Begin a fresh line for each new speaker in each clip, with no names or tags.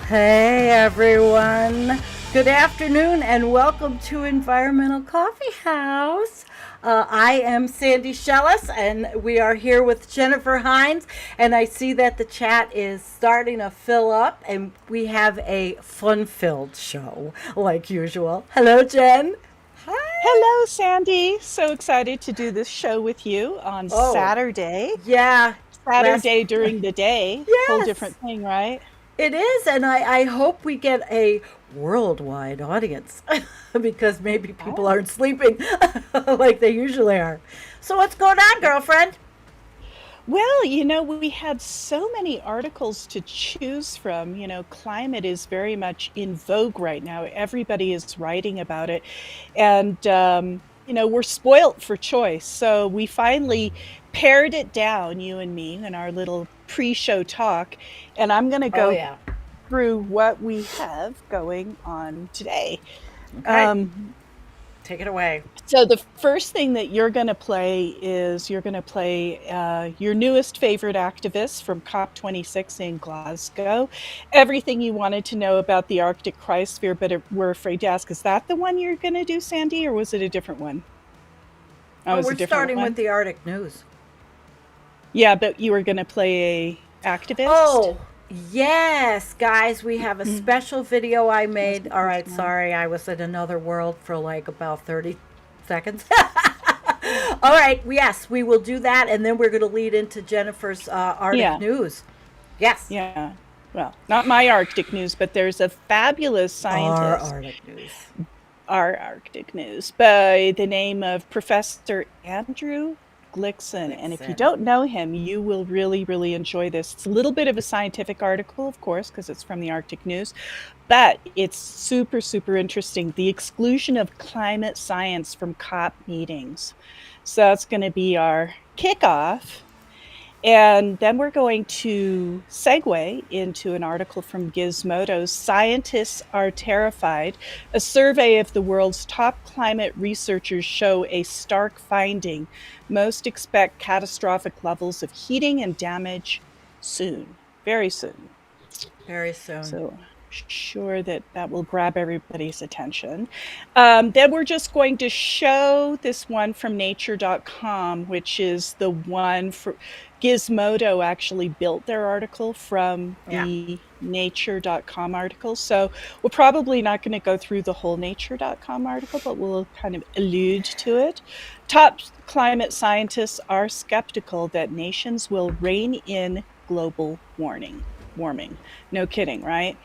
Hey everyone. Good afternoon and welcome to Environmental Coffee House. I am Sandy Shellis and we are here with Jennifer Hines, and I see that the chat is starting to fill up and we have a fun-filled show like usual. Hello Jen. Hi.
Hello, Sandy. So excited to do this show with you on
Oh,
Saturday.
yeah. Last
Saturday during the day. Whole
Yes.
different thing, right?
It is, and I hope we get a worldwide audience because maybe people
Ah.
aren't sleeping like they usually are. So, what's going on, girlfriend?
Well, we had so many articles to choose from. Climate is very much in vogue right now. Everybody is writing about it. And, we're spoilt for choice. So we finally pared it down, you and me, in our little pre-show talk. And I'm going to
Oh,
go
yeah.
through what we have going on today.
Okay,
Um,
take it away.
so the first thing that you're going to play is you're going to play your newest favorite activist from COP26 in Glasgow. Everything you wanted to know about the Arctic cryosphere, but we're afraid to ask. Is that the one you're going to do, Sandy, or was it a different one? Oh, it
Oh,
was a
we're
different
starting with
one?
the Arctic news.
Yeah, but you were going to play a activist?
Oh, yes, guys, we have a special video I
Was
made.
it
All
this
right,
one?
sorry, I was in another world for like about 30 seconds. All right, yes, we will do that, and then we're going to lead into Jennifer's Arctic
Yeah,
news. Yes,
yeah. Well, not my Arctic news, but there's a fabulous
our
scientist,
Arctic news.
our Arctic news, by the name of Professor Andrew Glikson. And if you
Glickson.
don't know him, you will really, really enjoy this. It's a little bit of a scientific article, of course, because it's from the Arctic News, but it's super, super interesting. The exclusion of climate science from COP meetings. So that's going to be our kickoff. And then we're going to segue into an article from Gizmodo. Scientists are terrified. A survey of the world's top climate researchers show a stark finding. Most expect catastrophic levels of heating and damage soon, very soon.
Very soon.
So sure that will grab everybody's attention. Then we're just going to show this one from nature.com, which is the one for Gizmodo actually built their article from
Yeah.
the nature.com article. So we're probably not going to go through the whole nature.com article, but we'll kind of allude to it. Top climate scientists are skeptical that nations will rein in global warming. No kidding, right?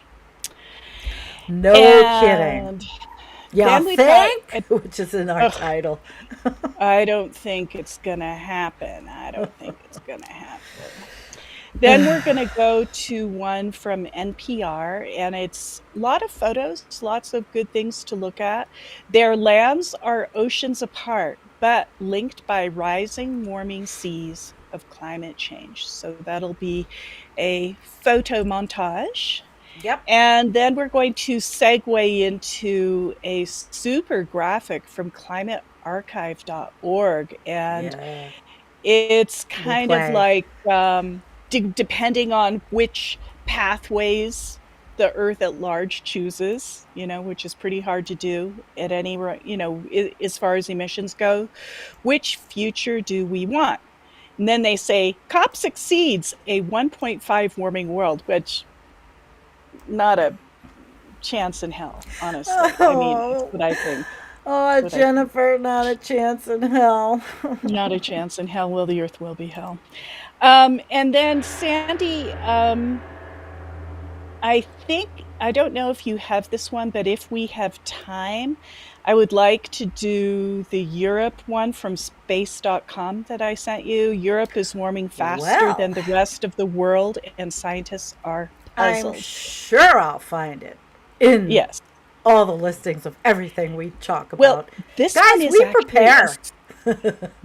No kidding.
And
Yeah,
then we've got,
think, which is in our
ugh,
title.
I don't think it's going to happen. I don't think it's going to happen. Then we're going to go to one from NPR, and it's a lot of photos, lots of good things to look at. Their lands are oceans apart, but linked by rising, warming seas of climate change. So that'll be a photo montage.
Yep.
And then we're going to segue into a super graphic from climatearchive.org. And
Yeah.
it's
We'll
kind of
play.
like depending on which pathways the Earth at large chooses, which is pretty hard to do at any, as far as emissions go, which future do we want? And then they say COP succeeds a 1.5 warming world, which not a chance in hell, honestly. I mean, it's
Oh,
what I think.
oh,
What I think.
Jennifer, not a chance in hell.
Not a chance in hell. Well, the earth will be hell. And then Sandy, I don't know if you have this one, but if we have time, I would like to do the Europe one from space.com that I sent you. Europe is warming faster
Well,
than the rest of the world, and scientists are
I'm
puzzled.
sure I'll find it in
Yes.
all the listings of everything we talk
Well,
about.
this one
Guys,
is
we
actually a
prepare.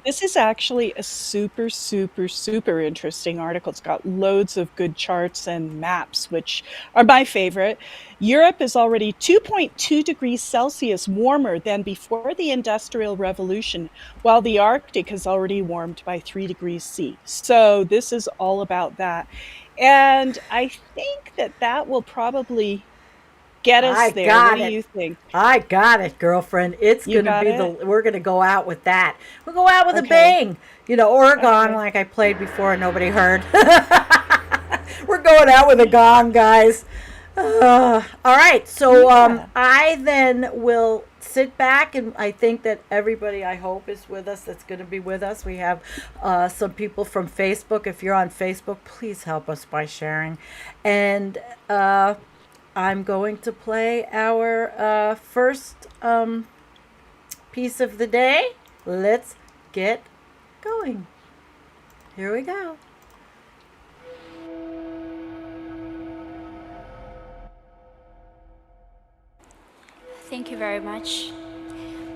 This is actually a super, super, super interesting article. It's got loads of good charts and maps, which are my favorite. Europe is already 2.2 degrees Celsius warmer than before the Industrial Revolution, while the Arctic has already warmed by 3 degrees C. So this is all about that. And I think that will probably get
I
us there. What
got
do
it.
you think?
I got it, girlfriend. It's
You
going to
got
be
it?
we're going to go out with that. We'll go out with a
Okay.
bang. Or a gong
Okay.
like I played before and nobody heard. We're going out with a gong, guys. All right. So
Yeah.
I then will sit back, and I think that everybody, I hope, is with us that's going to be with us. We have some people from Facebook. If you're on Facebook, please help us by sharing. And I'm going to play our first piece of the day. Let's get going. Here we go.
Thank you very much.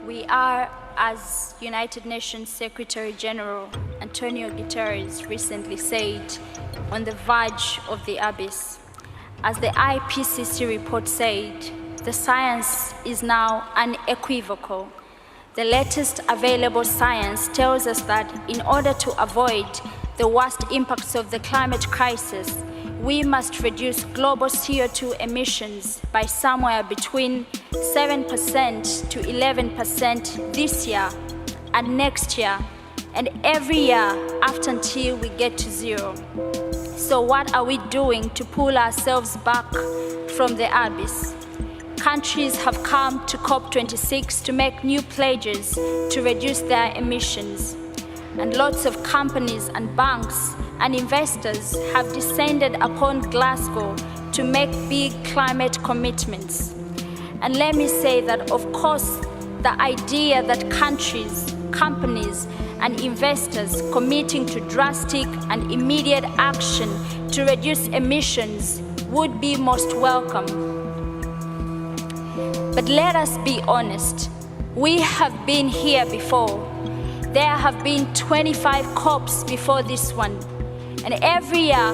We are, as United Nations Secretary General Antonio Guterres recently said, on the verge of the abyss. As the IPCC report said, the science is now unequivocal. The latest available science tells us that in order to avoid the worst impacts of the climate crisis, we must reduce global CO2 emissions by somewhere between 7% to 11% this year and next year, and every year after until we get to zero. So what are we doing to pull ourselves back from the abyss? Countries have come to COP26 to make new pledges to reduce their emissions. And lots of companies and banks and investors have descended upon Glasgow to make big climate commitments. And let me say that, of course, the idea that countries, companies, and investors committing to drastic and immediate action to reduce emissions would be most welcome. But let us be honest, we have been here before. There have been 25 COPs before this one. And every year,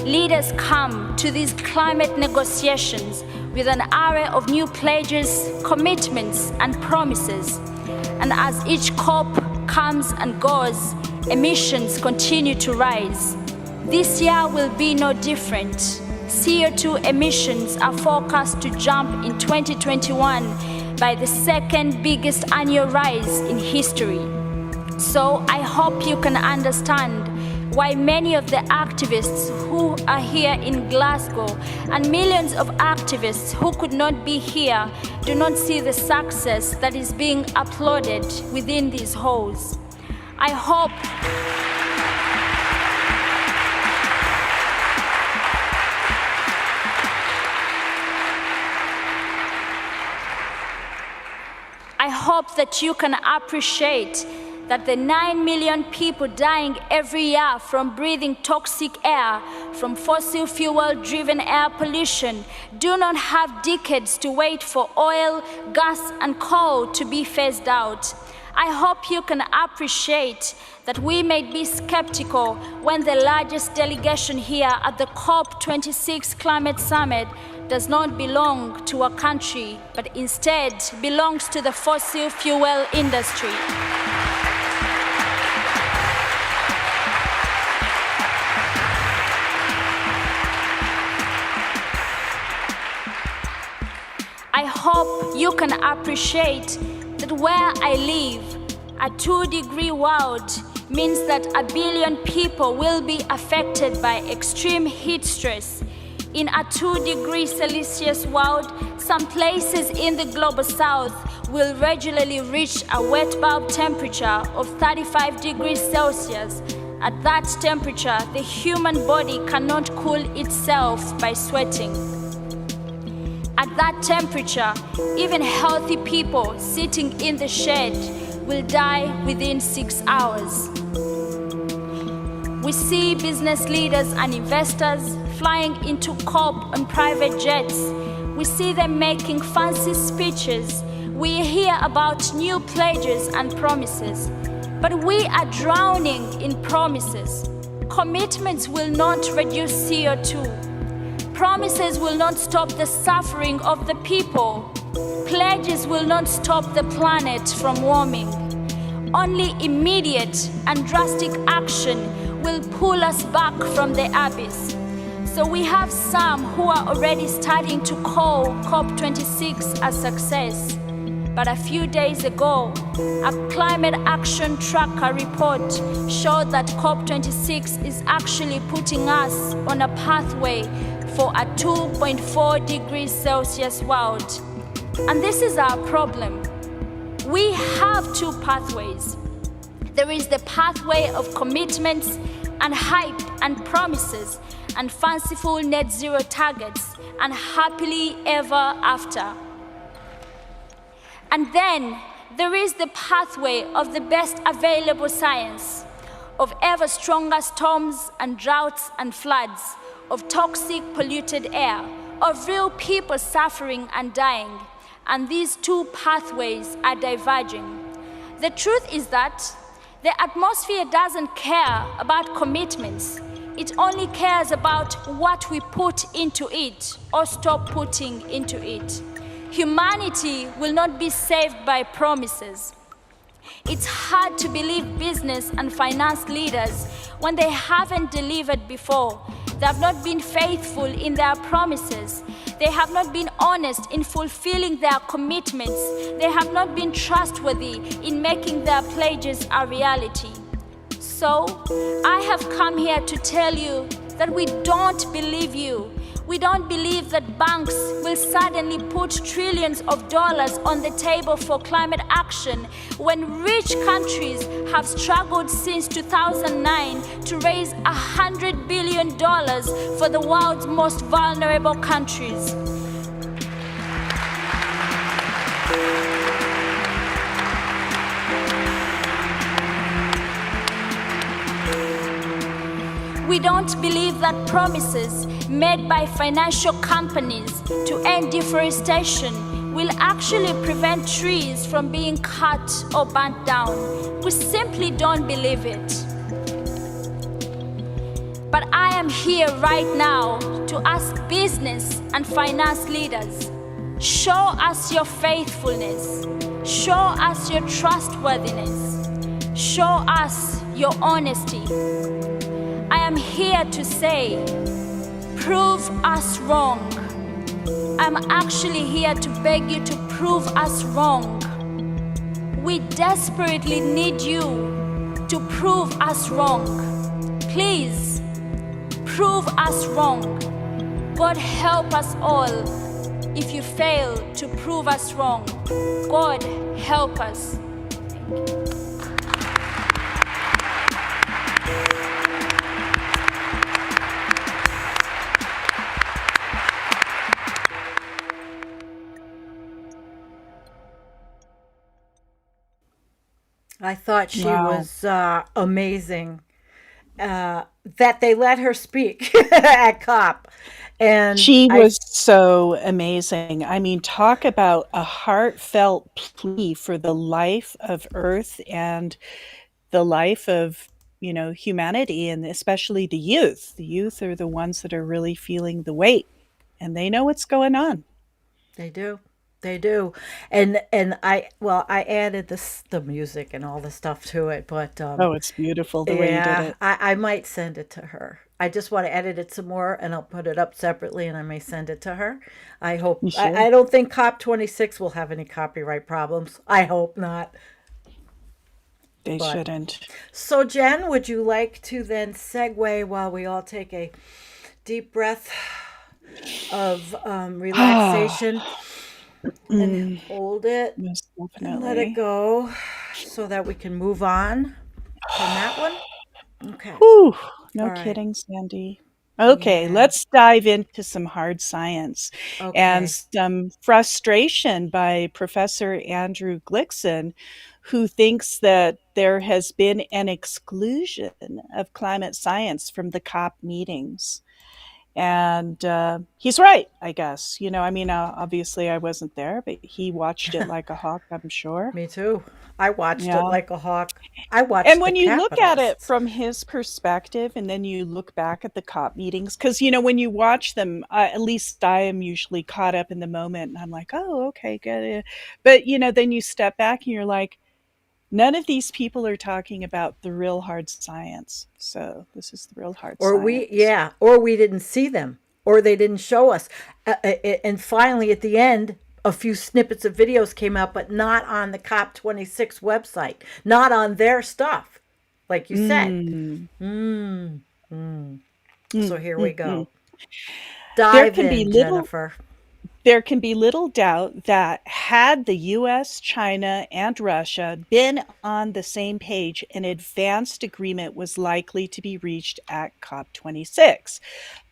leaders come to these climate negotiations with an array of new pledges, commitments, and promises. And as each COP comes and goes, emissions continue to rise. This year will be no different. CO2 emissions are forecast to jump in 2021 by the second biggest annual rise in history. So I hope you can understand why many of the activists who are here in Glasgow and millions of activists who could not be here do not see the success that is being applauded within these halls. I hope that you can appreciate that the 9 million people dying every year from breathing toxic air from fossil fuel-driven air pollution do not have decades to wait for oil, gas, and coal to be phased out. I hope you can appreciate that we may be skeptical when the largest delegation here at the COP26 Climate Summit does not belong to a country, but instead belongs to the fossil fuel industry. I hope you can appreciate that where I live, a 2-degree world means that 1 billion people will be affected by extreme heat stress. In a 2-degree Celsius world, some places in the global south will regularly reach a wet bulb temperature of 35 degrees Celsius. At that temperature, the human body cannot cool itself by sweating. At that temperature, even healthy people sitting in the shade will die within 6 hours. We see business leaders and investors flying into COP on private jets. We see them making fancy speeches. We hear about new pledges and promises. But we are drowning in promises. Commitments will not reduce CO2. Promises will not stop the suffering of the people. Pledges will not stop the planet from warming. Only immediate and drastic action will pull us back from the abyss. So we have some who are already starting to call COP26 a success. But a few days ago, a climate action tracker report showed that COP26 is actually putting us on a pathway for a 2.4 degrees Celsius world. And this is our problem. We have two pathways. There is the pathway of commitments and hype and promises and fanciful net zero targets and happily ever after. And then there is the pathway of the best available science, of ever stronger storms and droughts and floods, of toxic polluted air, of real people suffering and dying. And these two pathways are diverging. The truth is that the atmosphere doesn't care about commitments. It only cares about what we put into it or stop putting into it. Humanity will not be saved by promises. It's hard to believe business and finance leaders when they haven't delivered before. They have not been faithful in their promises. They have not been honest in fulfilling their commitments. They have not been trustworthy in making their pledges a reality. So, I have come here to tell you that we don't believe you. We don't believe that banks will suddenly put trillions of dollars on the table for climate action when rich countries have struggled since 2009 to raise $100 billion for the world's most vulnerable countries. We don't believe that promises made by financial companies to end deforestation will actually prevent trees from being cut or burnt down. We simply don't believe it. But I am here right now to ask business and finance leaders, show us your faithfulness, show us your trustworthiness, show us your honesty. I am here to say, prove us wrong. I'm actually here to beg you to prove us wrong. We desperately need you to prove us wrong. Please, prove us wrong. God help us all if you fail to prove us wrong. God help us.
I thought she
Wow.
was amazing. That they let her speak at COP, and
She
I
was so amazing. I mean, talk about a heartfelt plea for the life of Earth and the life of, humanity, and especially the youth. The youth are the ones that are really feeling the weight, and they know what's going on.
They do. They do. And I added the music and all the stuff to it, but
Oh, it's beautiful the way you did
yeah,
it.
I might send it to her. I just want to edit it some more and I'll put it up separately and I may send it to her. I hope
You should.
I don't think COP26 will have any copyright problems. I hope not.
They
But
shouldn't.
so Jen, would you like to then segue while we all take a deep breath of relaxation and
Mm,
hold it
most
and let it
definitely.
go so that we can move on from that one? Okay.
Whew,
All
no
right.
kidding, Sandy. Okay,
Yeah.
let's dive into some hard science and
Okay.
some frustration by Professor Andrew Glikson, who thinks that there has been an exclusion of climate science from the COP meetings. And he's right, I guess. Obviously I wasn't there, but he watched it like a hawk, I'm sure.
Me too. I watched it
Yeah.
like a hawk. I
And
watched the
when you look at it
capitalists.
from his perspective, and then you look back at the COP meetings, because, when you watch them, at least I am usually caught up in the moment and I'm like, oh, okay, good. But, then you step back and you're like, None of these people are talking about the real hard science. So this is the real hard
Or
science.
or we didn't see them, or they didn't show us. And finally, at the end, a few snippets of videos came out, but not on the COP26 website, not on their stuff, like you said.
Mm,
Mm. So
mm,
here we
mm, mm.
go.
There
Dive
can be
in,
little
Jennifer.
There can be little doubt that had the US, China, and Russia been on the same page, an advanced agreement was likely to be reached at COP26.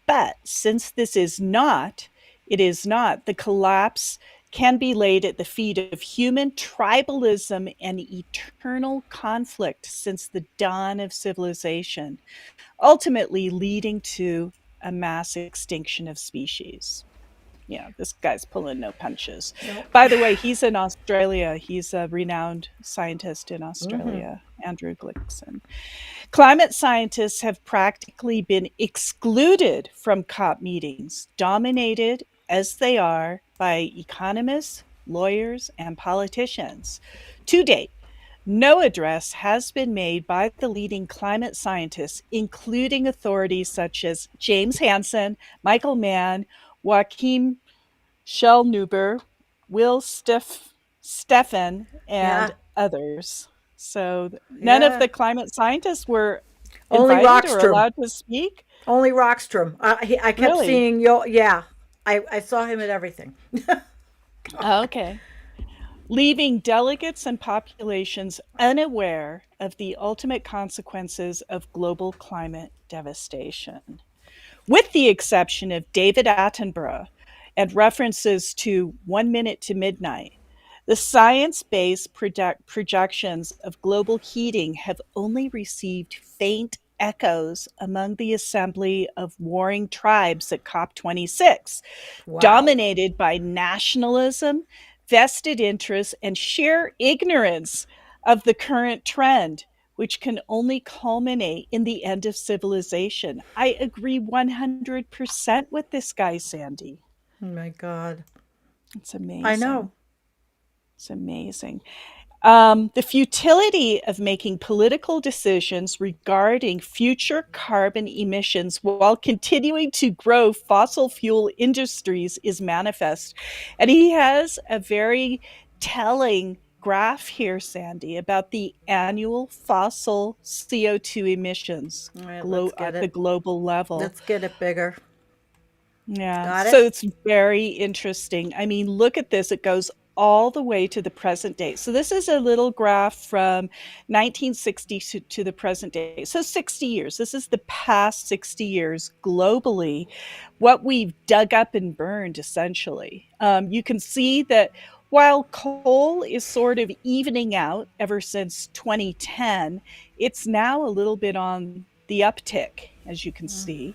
But since it is not, the collapse can be laid at the feet of human tribalism and eternal conflict since the dawn of civilization, ultimately leading to a mass extinction of species. Yeah, this guy's pulling no punches.
Nope.
By the way, he's in Australia. He's a renowned scientist in
Mm-hmm.
Australia, Andrew Glikson. Climate scientists have practically been excluded from COP meetings, dominated as they are by economists, lawyers, and politicians. To date, no address has been made by the leading climate scientists, including authorities such as James Hansen, Michael Mann, Joachim Schellnhuber, Will Steffen,
Yeah.
and others. So none of
Yeah.
the climate scientists were
Only
invited or
Rockstrom.
allowed to speak?
Only Rockstrom. I kept
Really?
seeing yo. Yeah. I saw him at everything.
Okay. Leaving delegates and populations unaware of the ultimate consequences of global climate devastation. With the exception of David Attenborough and references to 1 Minute to Midnight, the science based projections of global heating have only received faint echoes among the assembly of warring tribes at COP26,
Wow.
dominated by nationalism, vested interests, and sheer ignorance of the current trend, which can only culminate in the end of civilization. I agree 100% with this guy, Sandy.
Oh my God.
It's
I know.
amazing. It's amazing. The futility of making political decisions regarding future carbon emissions while continuing to grow fossil fuel industries is manifest. And he has a very telling graph here, Sandy, about the annual fossil CO2 emissions
All right. Let's get
at the
it.
global level.
Let's get it bigger.
Yeah,
Got
so
it.
it's very interesting. I mean, look at this. It goes all the way to the present day. So this is a little graph from 1960 to the present day. So 60 years. This is the past 60 years globally, what we've dug up and burned, essentially. You can see that while coal is sort of evening out ever since 2010, it's now a little bit on the uptick, as you can see.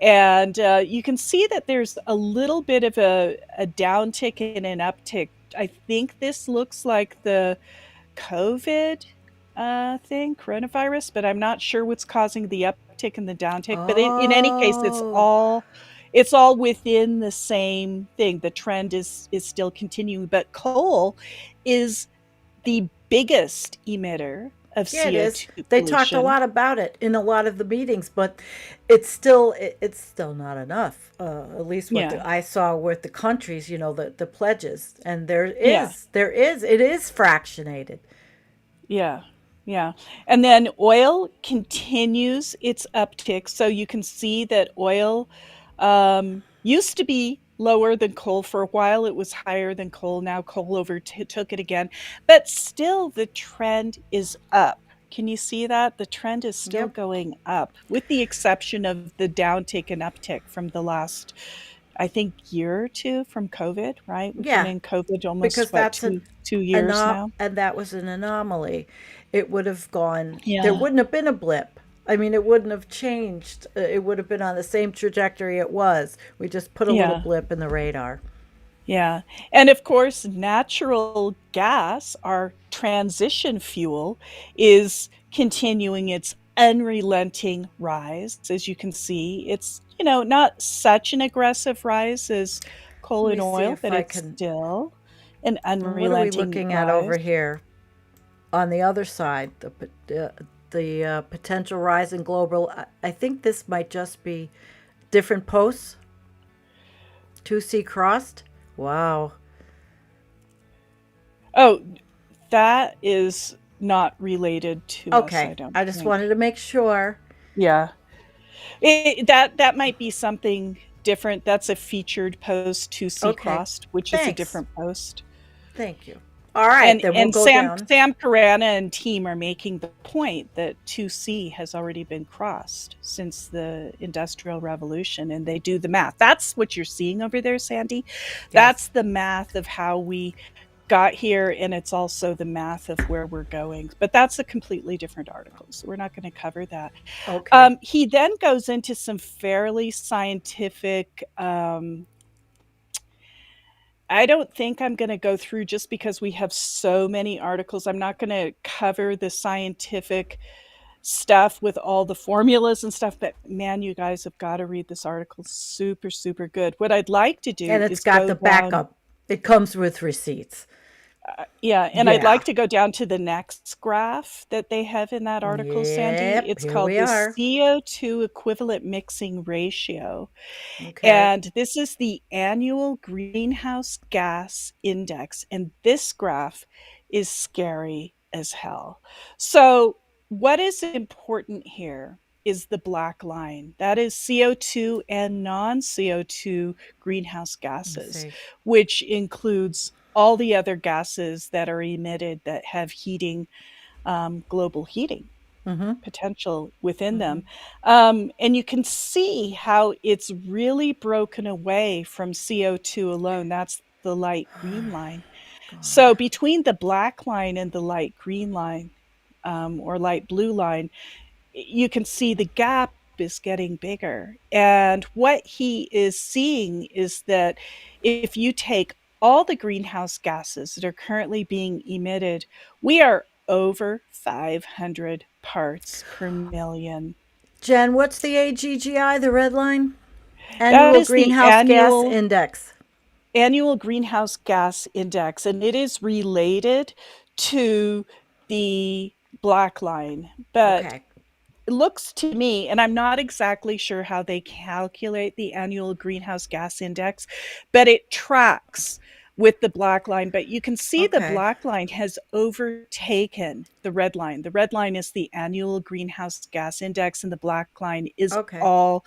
And you can see that there's a little bit of a downtick and an uptick. I think this looks like the COVID thing, coronavirus, but I'm not sure what's causing the uptick and the downtick. But in any case,
Oh.
it's all within the same thing. The trend is still continuing, but coal is the biggest emitter of
Yeah, it is.
CO2
They talked a
pollution.
lot about it in a lot of the meetings, but it's still not enough. At least what
Yeah,
I saw with the countries, the pledges, and
yeah.
it is fractionated.
Yeah, yeah. And then oil continues its uptick. So you can see that oil used to be lower than coal for a while. It was higher than coal. Now coal overtook it again. But still, the trend is up. Can you see that? The trend is still
Yep.
going up, with the exception of the downtick and uptick from the last, I think, year or two from COVID, right? We've been
Yeah,
in COVID almost,
because
what,
that's an
two years now?
and that was an anomaly. It would have gone. There
Yeah.
wouldn't have been a blip. I mean, it wouldn't have changed. It would have been on the same trajectory it was. We just put a little
Yeah.
blip in the radar.
Yeah. And of course, natural gas, our transition fuel, is continuing its unrelenting rise. As you can see, it's, not such an aggressive rise as coal
Let
and
me see
oil,
if
but
I
it's
can.
still an
What are we
unrelenting
looking at over
rise.
here? on the other side, the potential rise in global. I think this might just be different posts. 2C crossed. Wow.
Oh, that is not related to us, I
Okay.
don't
I just
think.
wanted to make sure.
Yeah. That might be something different. That's a featured post, 2C
Okay.
crossed, which is a
Thanks.
different post.
Thank you. All right. Then we'll
And
go down.
Sam Carana and team are making the point that 2C has already been crossed since the Industrial Revolution, and they do the math. That's what you're seeing over there, Sandy. That's
Yes.
the math of how we got here, and it's also the math of where we're going. But that's a completely different article, so we're not going to cover that.
Okay.
He then goes into some fairly scientific. I don't think I'm going to go through, just because we have so many articles. I'm not going to cover the scientific stuff with all the formulas and stuff, but man, you guys have got to read this article. Super, super good. What I'd like to
And
do
it's
is
got
go
the
down.
backup. It comes with receipts.
Yeah, and I'd
Yeah.
like to go down to the next graph that they have in that article, Sandy.
Yep.
It's
Here
called
we
the
are.
CO2 equivalent mixing ratio.
Okay.
And this is the annual greenhouse gas index. And this graph is scary as hell. So, what is important here is the black line. That is CO2 and non CO2 greenhouse
Let me
gases,
see.
which includes all the other gases that are emitted that have heating, global heating
Mm-hmm.
potential within
Mm-hmm.
them. And you can see how it's really broken away from CO2 alone. That's the light green line.
God.
So between the black line and the light green line, or light blue line, you can see the gap is getting bigger. And what he is seeing is that if you take all the greenhouse gases that are currently being emitted, we are over 500 parts per million.
Jen, what's the AGGI, the red line?
That
Annual
is the
Greenhouse Gas Index.
annual greenhouse gas index, and it is related to the black line. But
Okay.
it looks to me, and I'm not exactly sure how they calculate the annual greenhouse gas index, but it tracks with the black line. But you can see the
Okay.
black line has overtaken the red line. The red line is the annual greenhouse gas index, and the black line is
Okay.
all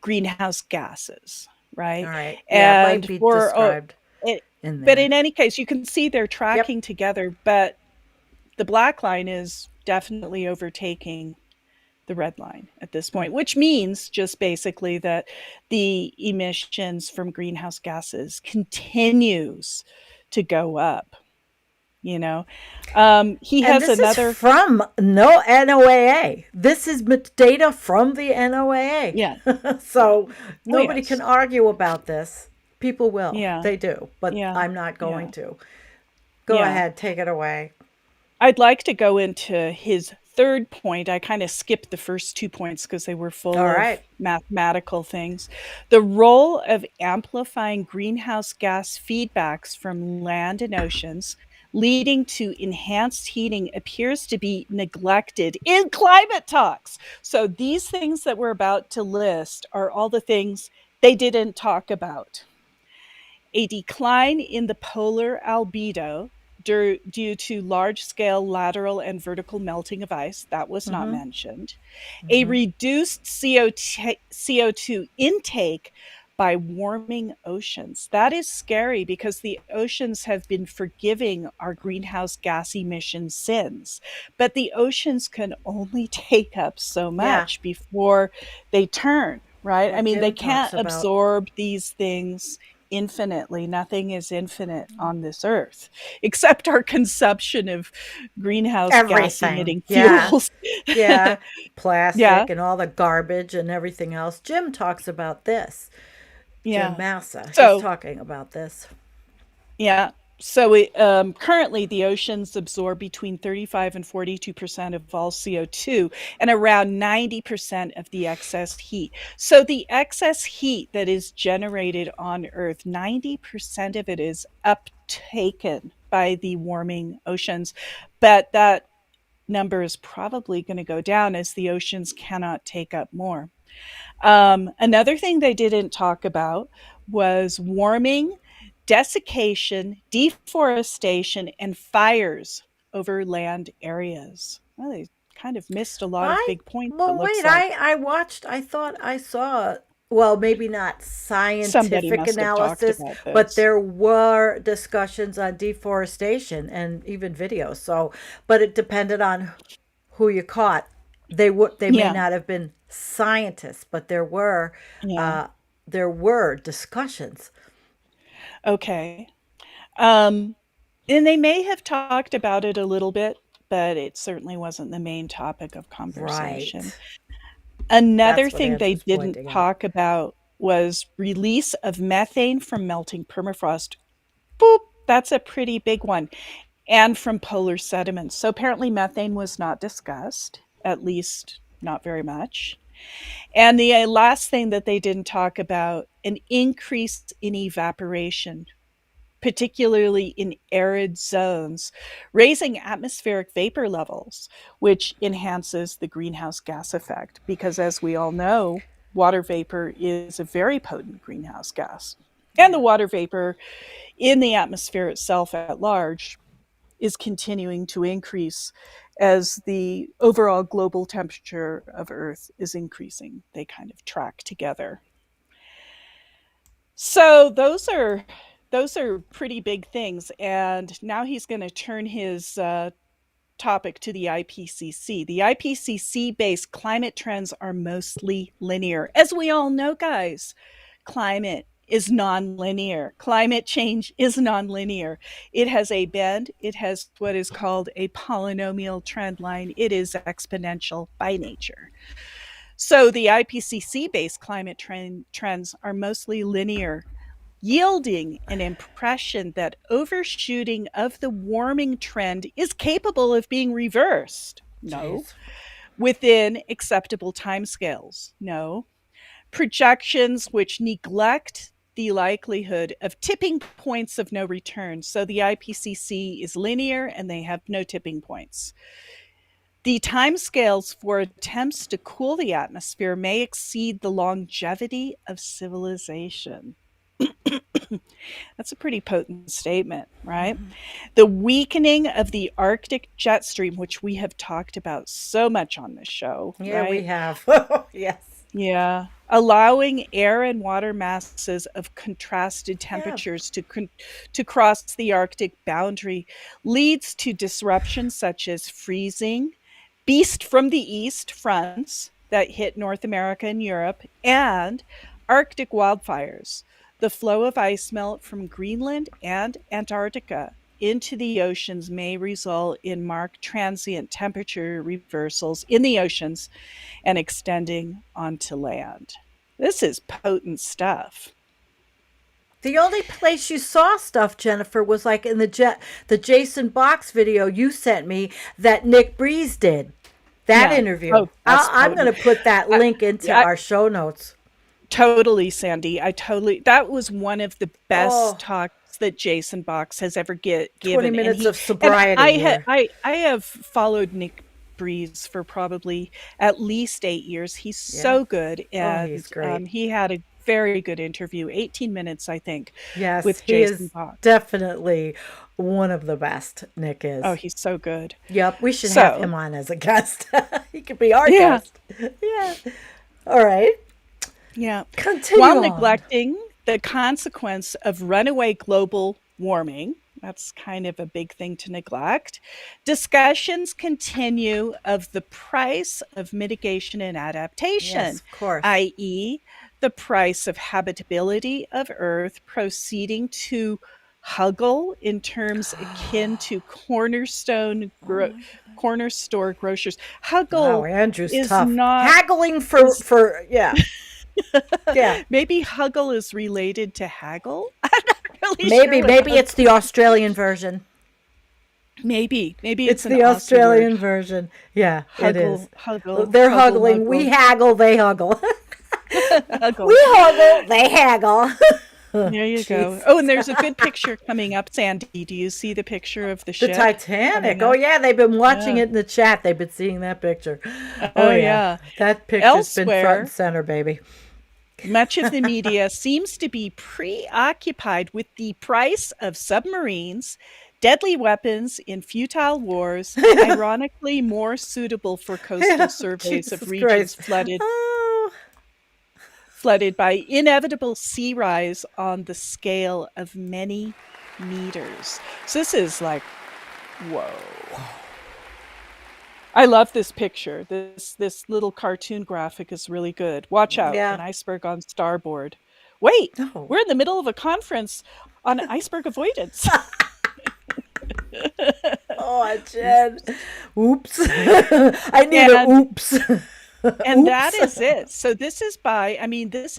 greenhouse gases,
All
right?
right. Yeah, it might
And
be
for
described
it,
in
but
there.
in any case, you can see they're
Yep.
tracking together, but the black line is definitely overtaking the red line at this point, which means just basically that the emissions from greenhouse gases continues to go up. You know, he
And
has
this is
another.
from no NOAA. This is data from the
Yeah.
NOAA. So
Oh
nobody
yes.
can argue about this. People will.
Yeah.
They do. But
Yeah.
I'm not going
Yeah.
to. Go
Yeah.
ahead. Take it away.
I'd like to go into his third point. I kind of skipped the first 2 points because they were full
All
of
right.
mathematical things. The role of amplifying greenhouse gas feedbacks from land and oceans, leading to enhanced heating, appears to be neglected in climate talks. So these things that we're about to list are all the things they didn't talk about. A decline in the polar albedo due to large-scale lateral and vertical melting of ice. That was not
Mm-hmm.
mentioned. A
Mm-hmm.
reduced CO2 intake by warming oceans. That is scary because the oceans have been forgiving our greenhouse gas emission sins. But the oceans can only take up so
Yeah.
much before they turn, right? I
What
mean, they
Jim talks
can't
about.
absorb these things infinitely. Nothing is infinite on this earth except our consumption of greenhouse gas
Everything.
emitting
Yeah.
fuels.
Yeah.
Yeah,
Plastic and all the garbage and everything else. Jim talks about this. Jim
yeah.
Massa. He's
So,
talking about this.
yeah. So currently, the oceans absorb between 35 and 42% of all CO2 and around 90% of the excess heat. So the excess heat that is generated on Earth, 90% of it is uptaken by the warming oceans. But that number is probably going to go down as the oceans cannot take up more. Another thing they didn't talk about was warming, desiccation, deforestation, and fires over land areas. Well, they kind of missed a lot of big points.
I thought I saw, well, maybe not
Somebody
scientific
must have talked
analysis,
about
but
this.
there were discussions on deforestation and even videos. So, but it depended on who you caught. They may
Yeah,
not have been scientists, but
yeah.
there were discussions.
Okay. Um, and they may have talked about it a little bit, but it certainly wasn't the main topic of conversation.
Right.
Another
That's what
thing they
Andrew's
didn't
pointing out.
talk about was release of methane from melting permafrost. Boop, that's a pretty big one. And from polar sediments. So apparently methane was not discussed, at least not very much. And the last thing that they didn't talk about, an increase in evaporation, particularly in arid zones, raising atmospheric vapor levels, which enhances the greenhouse gas effect. Because as we all know, water vapor is a very potent greenhouse gas. And the
Yeah.
water vapor in the atmosphere itself at large is continuing to increase as the overall global temperature of Earth is increasing. They kind of track together. So those are pretty big things. And now he's going to turn his topic to the IPCC. The IPCC based climate trends are mostly linear. As we all know, guys, climate is nonlinear. Climate change is nonlinear. It has a bend. It has what is called a polynomial trend line. It is exponential by nature. So the IPCC based climate trends are mostly linear, yielding an impression that overshooting of the warming trend is capable of being reversed. No.
Jeez.
Within acceptable timescales. No. Projections which neglect the likelihood of tipping points of no return. So the IPCC is linear and they have no tipping points. The timescales for attempts to cool the atmosphere may exceed the longevity of civilization. That's a pretty potent statement, right?
Mhm.
The weakening of the Arctic jet stream, which we have talked about so much on this show,
Yeah, we
right?
have. Yes.
Yeah. Allowing air and water masses of contrasted
Yeah.
temperatures to cross the Arctic boundary leads to disruptions such as freezing, beast from the east fronts that hit North America and Europe, and Arctic wildfires. The flow of ice melt from Greenland and Antarctica into the oceans may result in marked transient temperature reversals in the oceans and extending onto land. This is potent stuff.
The only place you saw stuff, Jennifer, was like in the Jason Box video you sent me that Nick Breeze did. That
Yeah.
interview.
Oh, that's
I'm going
potent.
to put that
I,
link into
I
our show notes.
totally, Sandy. That was one of the best
Oh,
talks that Jason Box has ever
20
given. And
minutes
he
of
and
sobriety here.
I have followed Nick Breeze for probably at least 8 years. He's
Yeah.
so good,
Oh, he's
and
great.
he had a very good interview, 18 minutes, I think,
Yes,
with
he
Jason
is
Box.
definitely one of the best, Nick
Oh,
is.
he's so good.
Yep, we should have
So,
him on as a guest. He could be our
yeah,
guest. Yeah. All right.
yeah.
Continue
While
on.
neglecting the consequence of runaway global warming, that's kind of a big thing to neglect, discussions continue of the price of mitigation and
Yes,
adaptation,
of course.
i.e., the price of habitability of Earth proceeding to huggle in terms akin to
Oh my God.
corner store grocers.
Wow,
Huggle
Andrew's
is
tough.
not
Haggling
is
yeah. Yeah.
maybe huggle is related to haggle. I'm not really sure
Maybe
what
maybe
huggle.
it's the Australian version.
Maybe
It's
it's an
the
Aussie word.
Australian version. Yeah, it is. They're
Huggle,
huggling. We
muggle,
haggle, they huggle.
huggle.
We huggle, they haggle.
There you go.
Jesus.
Oh, and there's a good picture coming up, Sandy. Do you see the picture of the
The
ship
Titanic.
coming
Oh
up?
yeah, they've been watching
Yeah.
it in the chat. They've been seeing that picture. Oh
Oh,
yeah.
yeah.
That picture's been front and
Elsewhere,
center, baby.
much of the media seems to be preoccupied with the price of submarines, deadly weapons in futile wars, ironically more suitable for coastal surveys of
Jesus
regions
Christ.
flooded
Oh.
by inevitable sea rise on the scale of many meters. So this is like, whoa. I love this picture. This little cartoon graphic is really good. Watch out,
Yeah.
an iceberg on starboard. Wait,
No.
we're in the middle of a conference on iceberg avoidance.
Oh, Jen. Oops. I need a
And
oops.
and that
Oops.
is it. So this is by, I mean, this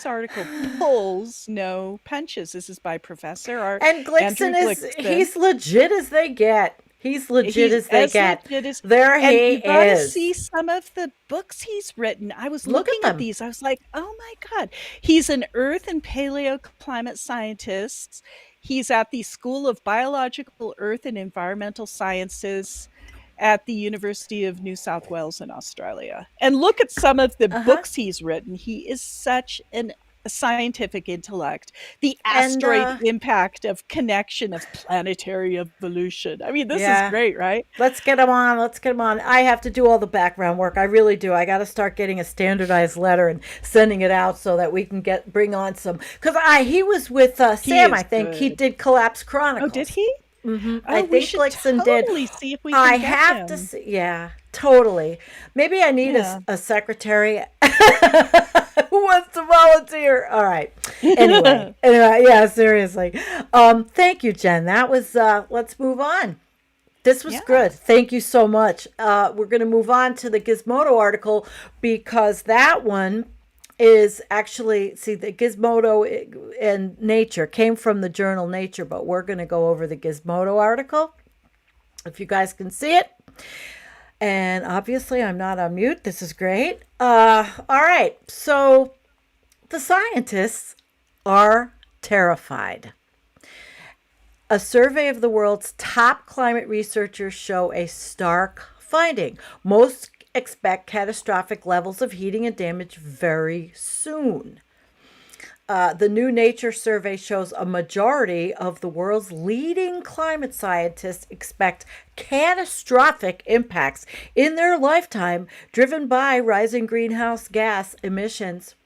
article pulls no punches. This is by Professor
And
Andrew
Glickson
Glikson.
he's legit as they get. He's legit
He's
as they
as
get.
legit as,
There
and
he
you gotta
is.
see some of the books he's written. I was
Look at
looking at
them.
these. I was like, oh my God. He's an earth and paleoclimate scientist. He's at the School of Biological Earth and Environmental Sciences at the University of New South Wales in Australia. And look at some of the
Uh-huh.
books he's written. He is such a scientific intellect. The
And
asteroid impact of connection of planetary evolution. I mean, this is
yeah.
great, right?
Let's get him on. Let's get him on. I have to do all the background work. I really do. I got to start getting a standardized letter and sending it out so that we can bring on some. Because he was with
He
Sam.
is
I think he
good.
did Collapse
Oh, did
Chronicles.
he?
I
Oh, we
think
should
Glickson did.
totally see if we
I
can get
have to
him.
see. Yeah, totally. Maybe I need
Yeah.
a secretary who wants to volunteer. All right. Anyway, yeah, seriously. Thank you, Jen. That was. Let's move on. This was
Yeah.
good. Thank you so much. We're going to move on to the Gizmodo article because that one is actually, see, the Gizmodo and Nature came from the journal Nature, but we're going to go over the Gizmodo article if you guys can see it. And obviously I'm not on mute. This is great. All right. So the scientists are terrified. A survey of the world's top climate researchers show a stark finding. Most expect catastrophic levels of heating and damage very soon. The new Nature survey shows a majority of the world's leading climate scientists expect catastrophic impacts in their lifetime, driven by rising greenhouse gas emissions.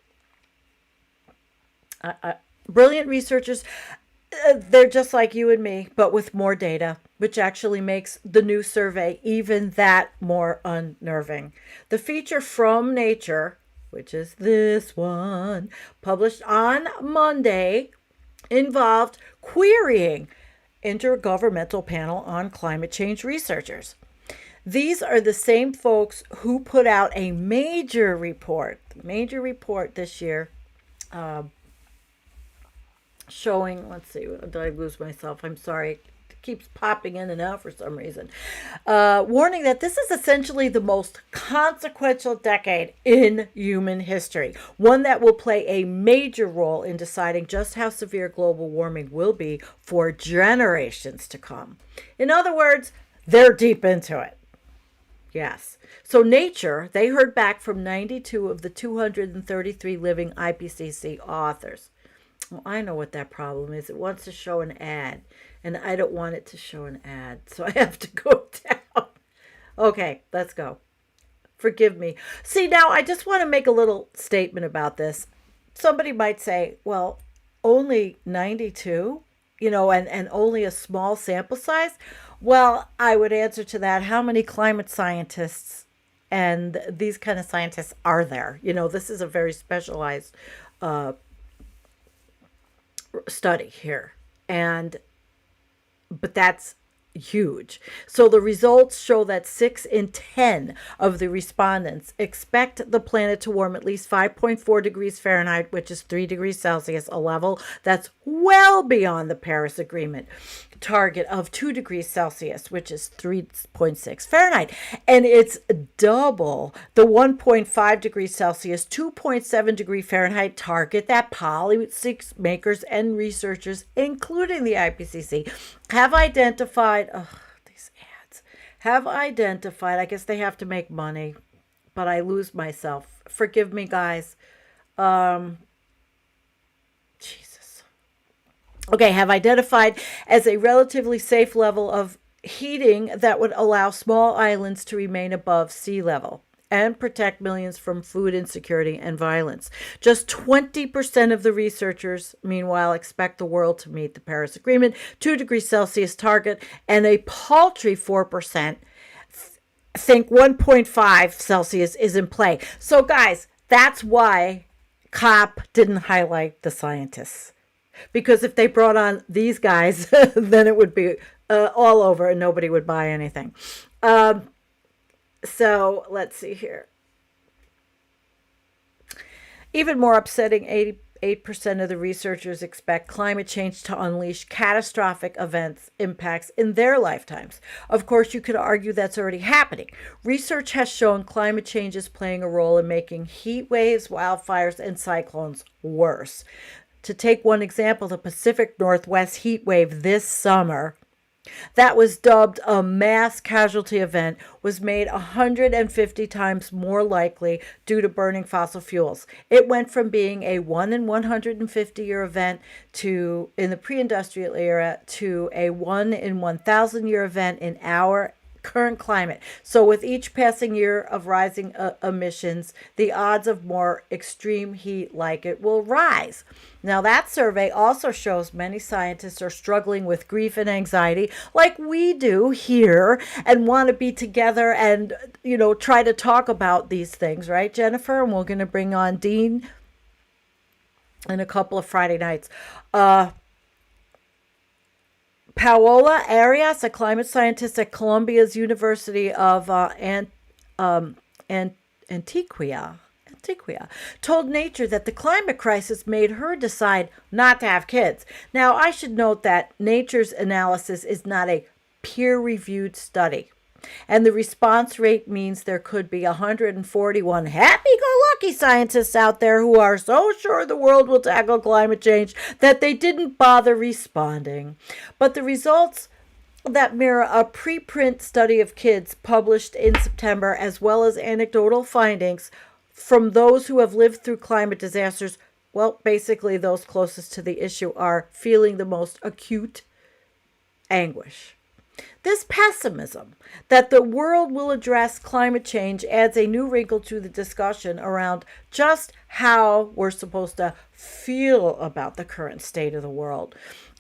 Brilliant researchers, they're just like you and me, but with more data, which actually makes the new survey even that more unnerving. The feature from Nature, which is this one, published on Monday, involved querying Intergovernmental Panel on Climate Change researchers. These are the same folks who put out a major report this year, showing, let's see, did I lose myself? I'm sorry. It keeps popping in and out for some reason. Warning that this is essentially the most consequential decade in human history, one that will play a major role in deciding just how severe global warming will be for generations to come. In other words, they're deep into it. Yes. So Nature, they heard back from 92 of the 233 living IPCC authors. Well, I know what that problem is. It wants to show an ad, and I don't want it to show an ad, so I have to go down. Okay, let's go. Forgive me. See, now I just want to make a little statement about this. Somebody might say, well, only 92, and only a small sample size. Well, I would answer to that, how many climate scientists and these kind of scientists are there? This is a very specialized study here. But that's huge. So the results show that 6 in 10 of the respondents expect the planet to warm at least 5.4 degrees Fahrenheit, which is 3 degrees Celsius, a level that's well beyond the Paris Agreement target of 2 degrees Celsius, which is 3.6 Fahrenheit. And it's double the 1.5 degrees Celsius, 2.7 degree Fahrenheit target that policy makers and researchers, including the IPCC, have identified. These ads have identified. I guess they have to make money, but I lose myself. Forgive me, guys. Jesus. Okay, have identified as a relatively safe level of heating that would allow small islands to remain above sea level and protect millions from food insecurity and violence. Just 20% of the researchers, meanwhile, expect the world to meet the Paris Agreement 2 degrees Celsius target, and a paltry 4% think 1.5 Celsius is in play. So, guys, that's why COP didn't highlight the scientists. Because if they brought on these guys, then it would be all over and nobody would buy anything. So let's see here. Even more upsetting, 88% of the researchers expect climate change to unleash catastrophic impacts in their lifetimes. Of course, you could argue that's already happening. Research has shown climate change is playing a role in making heat waves, wildfires, and cyclones worse. To take one example, the Pacific Northwest heat wave this summer, that was dubbed a mass casualty event, was made 150 times more likely due to burning fossil fuels. It went from being a 1 in 150 year event in the pre-industrial era to a 1 in 1,000 year event in our current climate. So with each passing year of rising emissions, the odds of more extreme heat like it will rise. Now, that survey also shows many scientists are struggling with grief and anxiety like we do here and want to be together and, try to talk about these things, right, Jennifer? And we're going to bring on Dean in a couple of Friday nights. Paola Arias, a climate scientist at Columbia's University of Antioquia, told Nature that the climate crisis made her decide not to have kids. Now, I should note that Nature's analysis is not a peer-reviewed study. And the response rate means there could be 141 happy-go-lucky scientists out there who are so sure the world will tackle climate change that they didn't bother responding. But the results that mirror a preprint study of kids published in September, as well as anecdotal findings from those who have lived through climate disasters, well, basically those closest to the issue, are feeling the most acute anguish. This pessimism that the world will address climate change adds a new wrinkle to the discussion around just how we're supposed to feel about the current state of the world.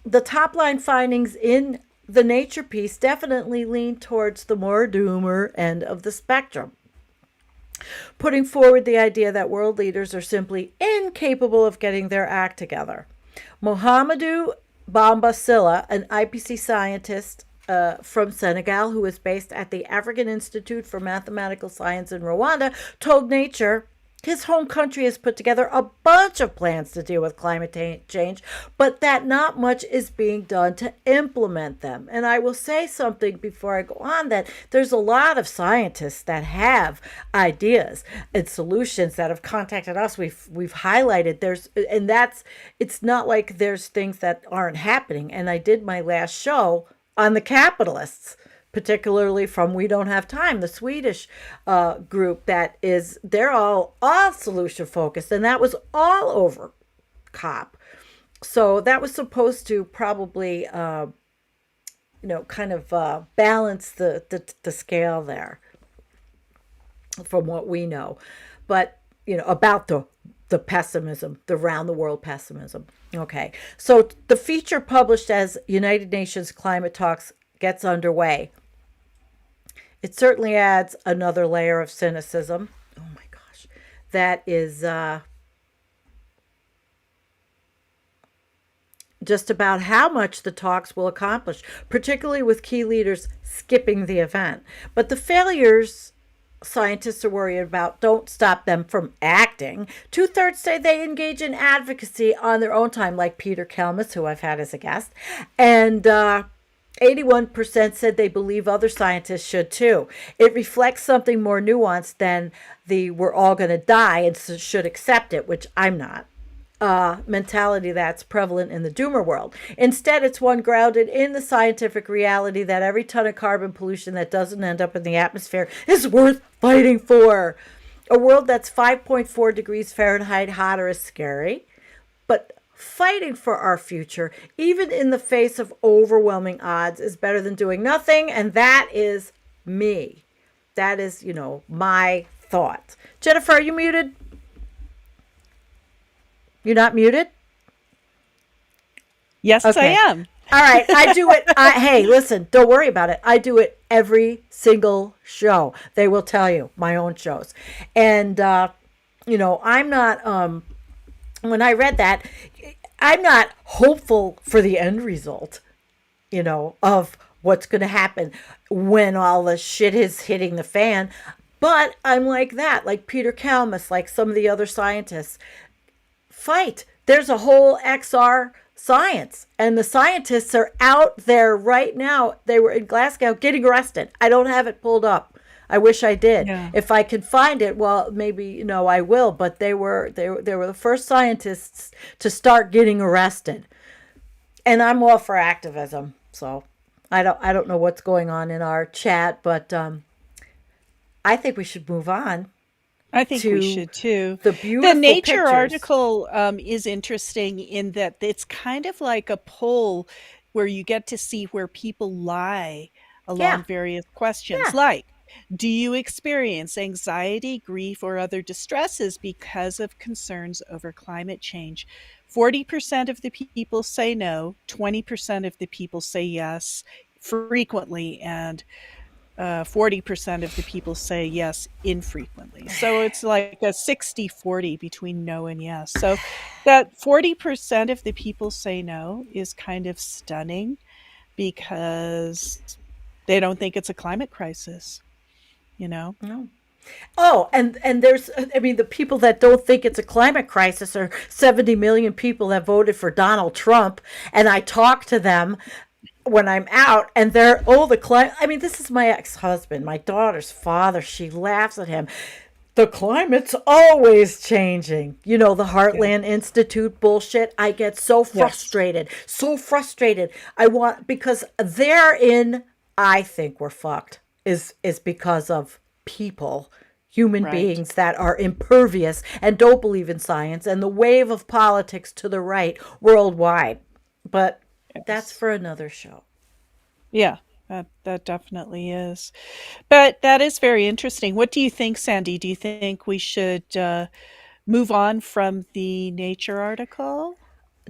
The top-line findings in the Nature piece definitely lean towards the more doomer end of the spectrum, putting forward the idea that world leaders are simply incapable of getting their act together. Mohamedou Bamba Silla, an IPCC scientist from Senegal, who is based at the African Institute for Mathematical Science in Rwanda, told Nature his home country has put together a bunch of plans to deal with climate change, but that not much is being done to implement them. And I will say something before I go on, that there's a lot of scientists that have ideas and solutions that have contacted us. We've highlighted it's not like there's things that aren't happening. And I did my last show on the capitalists, particularly from We Don't Have Time, the Swedish group they're all solution focused, and that was all over COP. So that was supposed to probably, balance the scale there from what we know. But, about the pessimism, the round the world pessimism. Okay, so the feature published as United Nations Climate Talks gets underway. It certainly adds another layer of cynicism. Oh my gosh, that is just about how much the talks will accomplish, particularly with key leaders skipping the event. But the failures scientists are worried about don't stop them from acting. 2/3 say they engage in advocacy on their own time, like Peter Kalmus, who I've had as a guest. And 81% said they believe other scientists should too. It reflects something more nuanced than the we're all going to die and should accept it, which I'm not. Mentality that's prevalent in the doomer world. Instead, it's one grounded in the scientific reality that every ton of carbon pollution that doesn't end up in the atmosphere is worth fighting for. A world that's 5.4 degrees Fahrenheit hotter is scary, but fighting for our future, even in the face of overwhelming odds, is better than doing nothing, and that is me. That is, my thoughts. Jennifer, are you muted? You're not muted?
Yes,
Okay.
I am.
All right, I do it. Hey, listen, don't worry about it. I do it every single show. They will tell you, my own shows. And, I'm not, when I read that, I'm not hopeful for the end result, of what's going to happen when all the shit is hitting the fan. But I'm like that, like Peter Kalmus, like some of the other scientists. Fight. There's a whole XR science, and the scientists are out there right now. They were in Glasgow getting arrested. I don't have it pulled up. I wish I did.
Yeah.
If I can find it, well, maybe I will. But they were the first scientists to start getting arrested, and I'm all for activism. So I don't know what's going on in our chat, but I think we should move on.
I think we should too.
The beautiful
Nature
pictures.
article is interesting in that it's kind of like a poll where you get to see where people lie along various questions.
Yeah.
Like, do you experience anxiety, grief, or other distresses because of concerns over climate change? 40% of the people say no, 20% of the people say yes frequently, and 40% of the people say yes infrequently. So it's like a 60-40 between no and yes. So that 40% of the people say no is kind of stunning because they don't think it's a climate crisis,
No. Oh, and there's, the people that don't think it's a climate crisis are 70 million people that voted for Donald Trump. And I talk to them when I'm out, and they're, the climate. This is my ex-husband, my daughter's father. She laughs at him. The climate's always changing. The Heartland Institute bullshit. I get so frustrated, because therein, I think we're fucked, is because of people, human beings that are impervious and don't believe in science, and the wave of politics to the right worldwide. But that's for another show.
Yeah, that definitely is. But that is very interesting. What do you think, Sandy? Do you think we should move on from the Nature article?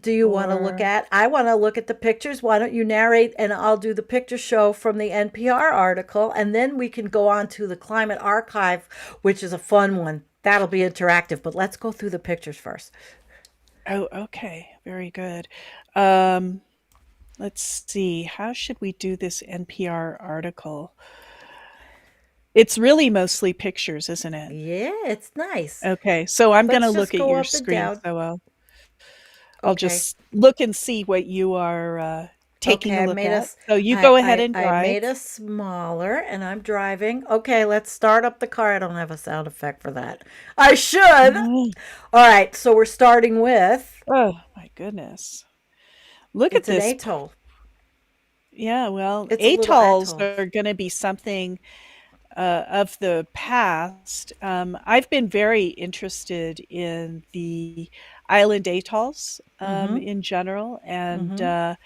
Do you want to look at? I want to look at the pictures. Why don't you narrate and I'll do the picture show from the NPR article, and then we can go on to the Climate Archive, which is a fun one. That'll be interactive, but let's go through the pictures first.
Oh, okay. Very good. Let's see. How should we do this NPR article? It's really mostly pictures, isn't it?
Yeah, it's nice.
Okay, so I'm going to
Let's
look
just
at
go
your
up and
screen.
down.
So I'll
Okay.
just look and see what you are taking
Okay,
a look at. So you go ahead and drive.
I made us smaller, and I'm driving. Okay, let's start up the car. I don't have a sound effect for that. I should.
Mm.
All right, so we're starting with.
Oh my goodness! Look
It's
at
an
this.
atoll.
Yeah, well,
It's a little
atolls
atoll.
are going to be something of the past. I've been very interested in the island atolls in general, and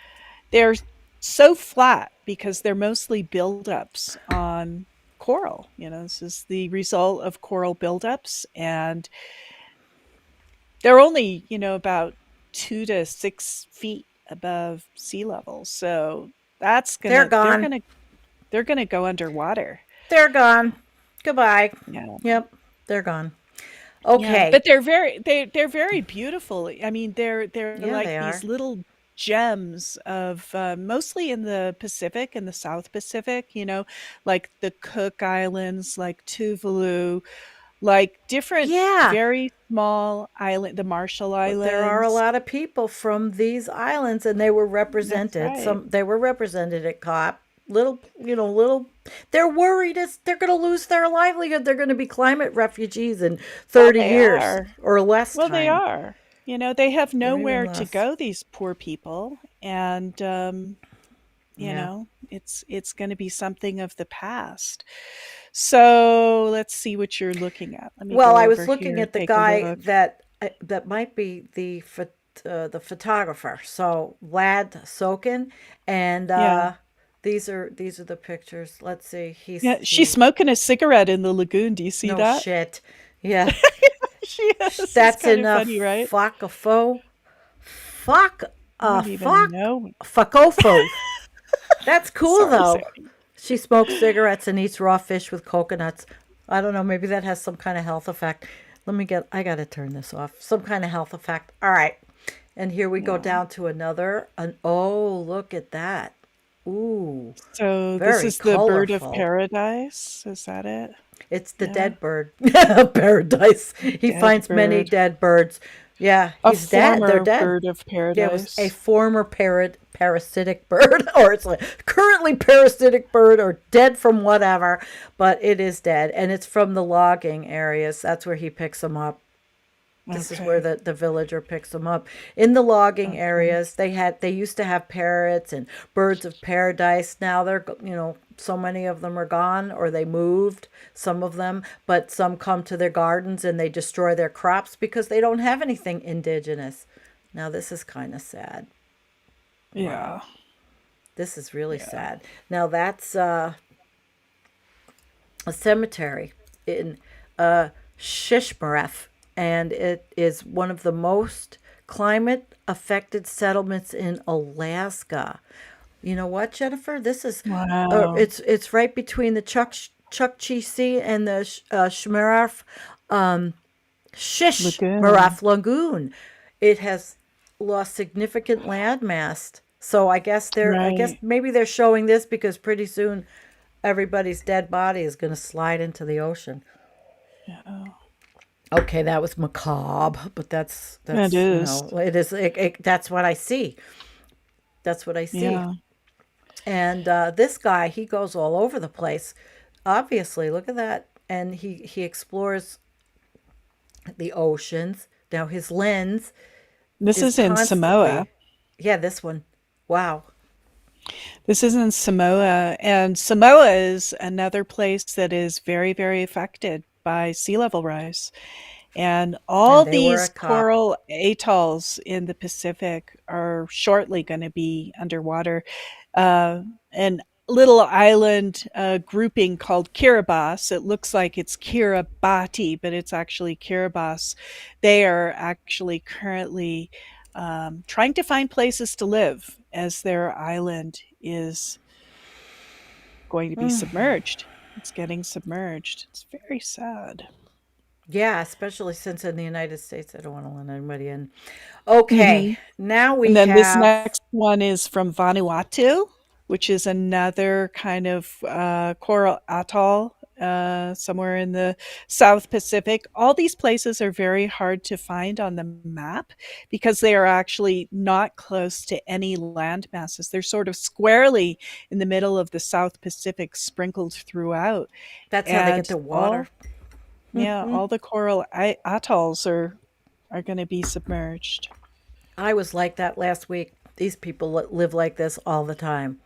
they're so flat because they're mostly buildups on coral. This is the result of coral buildups, and they're only, about 2 to 6 feet above sea level. So that's gonna
They're gone.
they're gonna go underwater.
They're gone. Goodbye.
Yeah.
Yep, they're gone.
Yeah,
Okay.
but they're very beautiful. They're
Yeah,
like
they
these
are.
little gems of mostly in the Pacific and the South Pacific, like the Cook Islands, like Tuvalu, like different
Yeah,
very small island, the Marshall
but there are a
Islands.
lot of people from these islands, and they were
That's
represented.
right.
They were represented at COP. Little, little. They're worried as they're going to lose their livelihood. They're going to be climate refugees in
Well,
30
they
years
are.
or less
Well, they
time,
are. They have
or even
nowhere to
less.
go, these poor people, and
Yeah.
it's going to be something of the past. So let's see what you're looking at. Let me
Well,
go
I
over
was
here
looking
and
at the
take a
guy
look.
that might be the photographer. So Vlad Sokin, and
Yeah.
these are the pictures. Let's see.
Yeah, she's smoking a cigarette in the lagoon. Do you see
No
that?
shit. Yeah,
She is. It's
that's
kind
in
of
a
funny, right?
Fakafo. Fuck.
I don't even
Fuck.
know.
Fakofo. That's cool
Sorry,
though.
Sandy.
She smokes cigarettes and eats raw fish with coconuts. I don't know. Maybe that has some kind of health effect. I got to turn this off. Some kind of health effect. All right. And here we go
Yeah.
down to oh, look at that. Ooh,
So this
very
is the bird of
colorful.
paradise. Is that it?
It's the
Yeah.
dead bird. Paradise. He
Dead
finds many
bird.
dead birds. Yeah,
A
he's dead. They're
former
dead.
bird of
Yeah, it was a
paradise.
former parasitic bird, or it's like currently parasitic bird, or dead from whatever, but it is dead, and it's from the logging areas. That's where he picks them up. This is where
Okay.
the villager picks them up. In the logging
Okay.
areas, they used to have parrots and birds of paradise. Now so many of them are gone, or they moved, some of them, but some come to their gardens and they destroy their crops because they don't have anything indigenous. Now this is kind of sad. Wow.
Yeah.
This is really
Yeah.
sad. Now that's a cemetery in Shishmaref, and it is one of the most climate affected settlements in Alaska. You know what, Jennifer? This is
Wow.
it's right between the Chukchi Sea and the Shmeraf
Lagoon.
Shishmaref Lagoon. It has lost significant land mass. So I guess
Right.
maybe they're showing this because pretty soon everybody's dead body is going to slide into the ocean.
Yeah.
Okay, that was macabre, but
It
that's
is.
that's what I see. That's what I see.
Yeah.
And this guy, he goes all over the place. Obviously, look at that, and he explores the oceans. Now his lens
This
is
is in Samoa.
constantly, yeah, this one. Wow.
This is in Samoa, and Samoa is another place that is very, very affected by sea level rise. And
And
all
they were
these
a cop.
coral atolls in the Pacific are shortly going to be underwater. An little island grouping called Kiribati. It looks like it's Kiribati, but it's actually Kiribati. They are actually currently trying to find places to live as their island is going to be submerged. It's getting submerged. It's very sad.
Yeah, especially since in the United States, I don't want to let anybody in. Okay,
Hmm.
now we
And then this
have.
next one is from Vanuatu, which is another kind of coral atoll somewhere in the South Pacific. All these places are very hard to find on the map because they are actually not close to any land masses. They're sort of squarely in the middle of the South Pacific, sprinkled throughout.
That's how they get
And
their water.
all the coral atolls are going to be submerged.
I was like that last week. These people live like this all the time.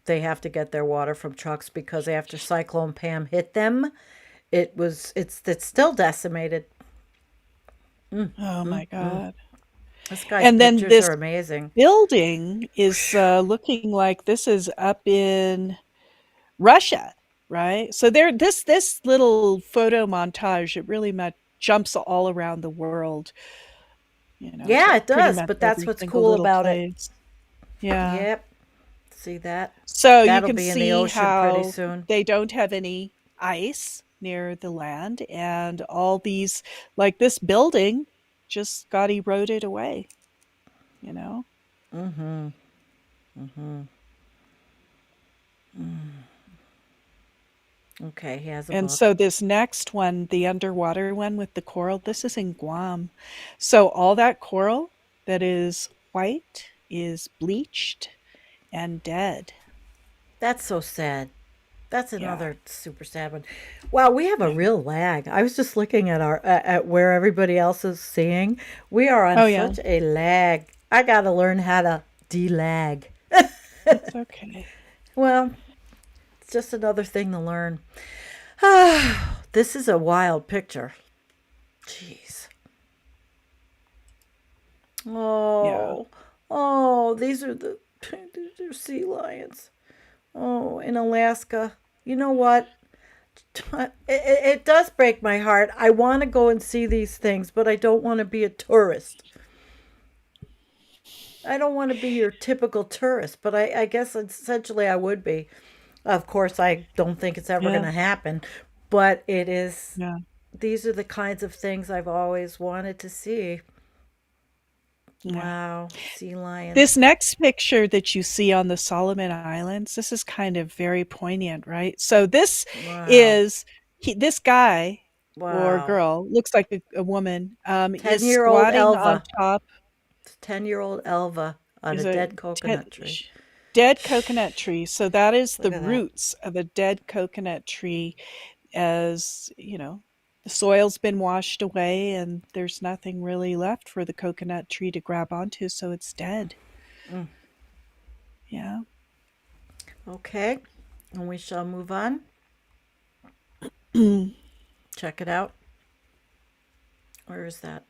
They have to get their water from trucks because after Cyclone Pam hit them, it's still decimated.
Oh my God.
This guy's
And then
pictures
this
are amazing.
building is looking like this is up in Russia, right? So this little photo montage, it really much jumps all around the world,
Yeah,
to
it
pretty
does,
much
but that's
every
what's
single
cool
little
about it.
place. Yeah.
Yep. See that?
So you
That'll
can
be in the
see
ocean pretty
how
soon.
they don't have any ice near the land, and all these, like this building, just got eroded away, you know?
Mm-hmm. Mm-hmm. Okay, he has a
And
book.
so this next one, the underwater one with the coral, this is in Guam. So all that coral that is white is bleached and dead.
That's so sad. That's
Yeah.
another super sad one. Wow, we have a
Yeah.
real lag. I was just looking at our at where everybody else is seeing. We are on
Oh yeah.
such a lag. I got to learn how to delag.
It's okay.
Well, it's just another thing to learn. This is a wild picture. Jeez.
Yeah.
Oh, oh, these are sea lions. Oh, in Alaska. You know what? It does break my heart. I want to go and see these things, but I don't want to be a tourist. I don't want to be your typical tourist, but I guess essentially I would be. Of course, I don't think it's ever going
Yeah.
to happen, but it is.
Yeah.
These are the kinds of things I've always wanted to see.
Yeah.
Wow, sea
This
lions.
next picture that you see on the Solomon Islands, this is kind of very poignant, right? So this
Wow,
is this guy or
wow.
girl, looks like a woman, is
10-year-old
squatting on
Elva.
top.
10-year-old Elva on a
Is a
dead coconut tree.
dead coconut tree. So that is the
Look at that.
roots of a dead coconut tree. As the soil's been washed away and there's nothing really left for the coconut tree to grab onto, so it's dead.
Mm,
Yeah.
okay, and we shall move on. Check it out. Where is that?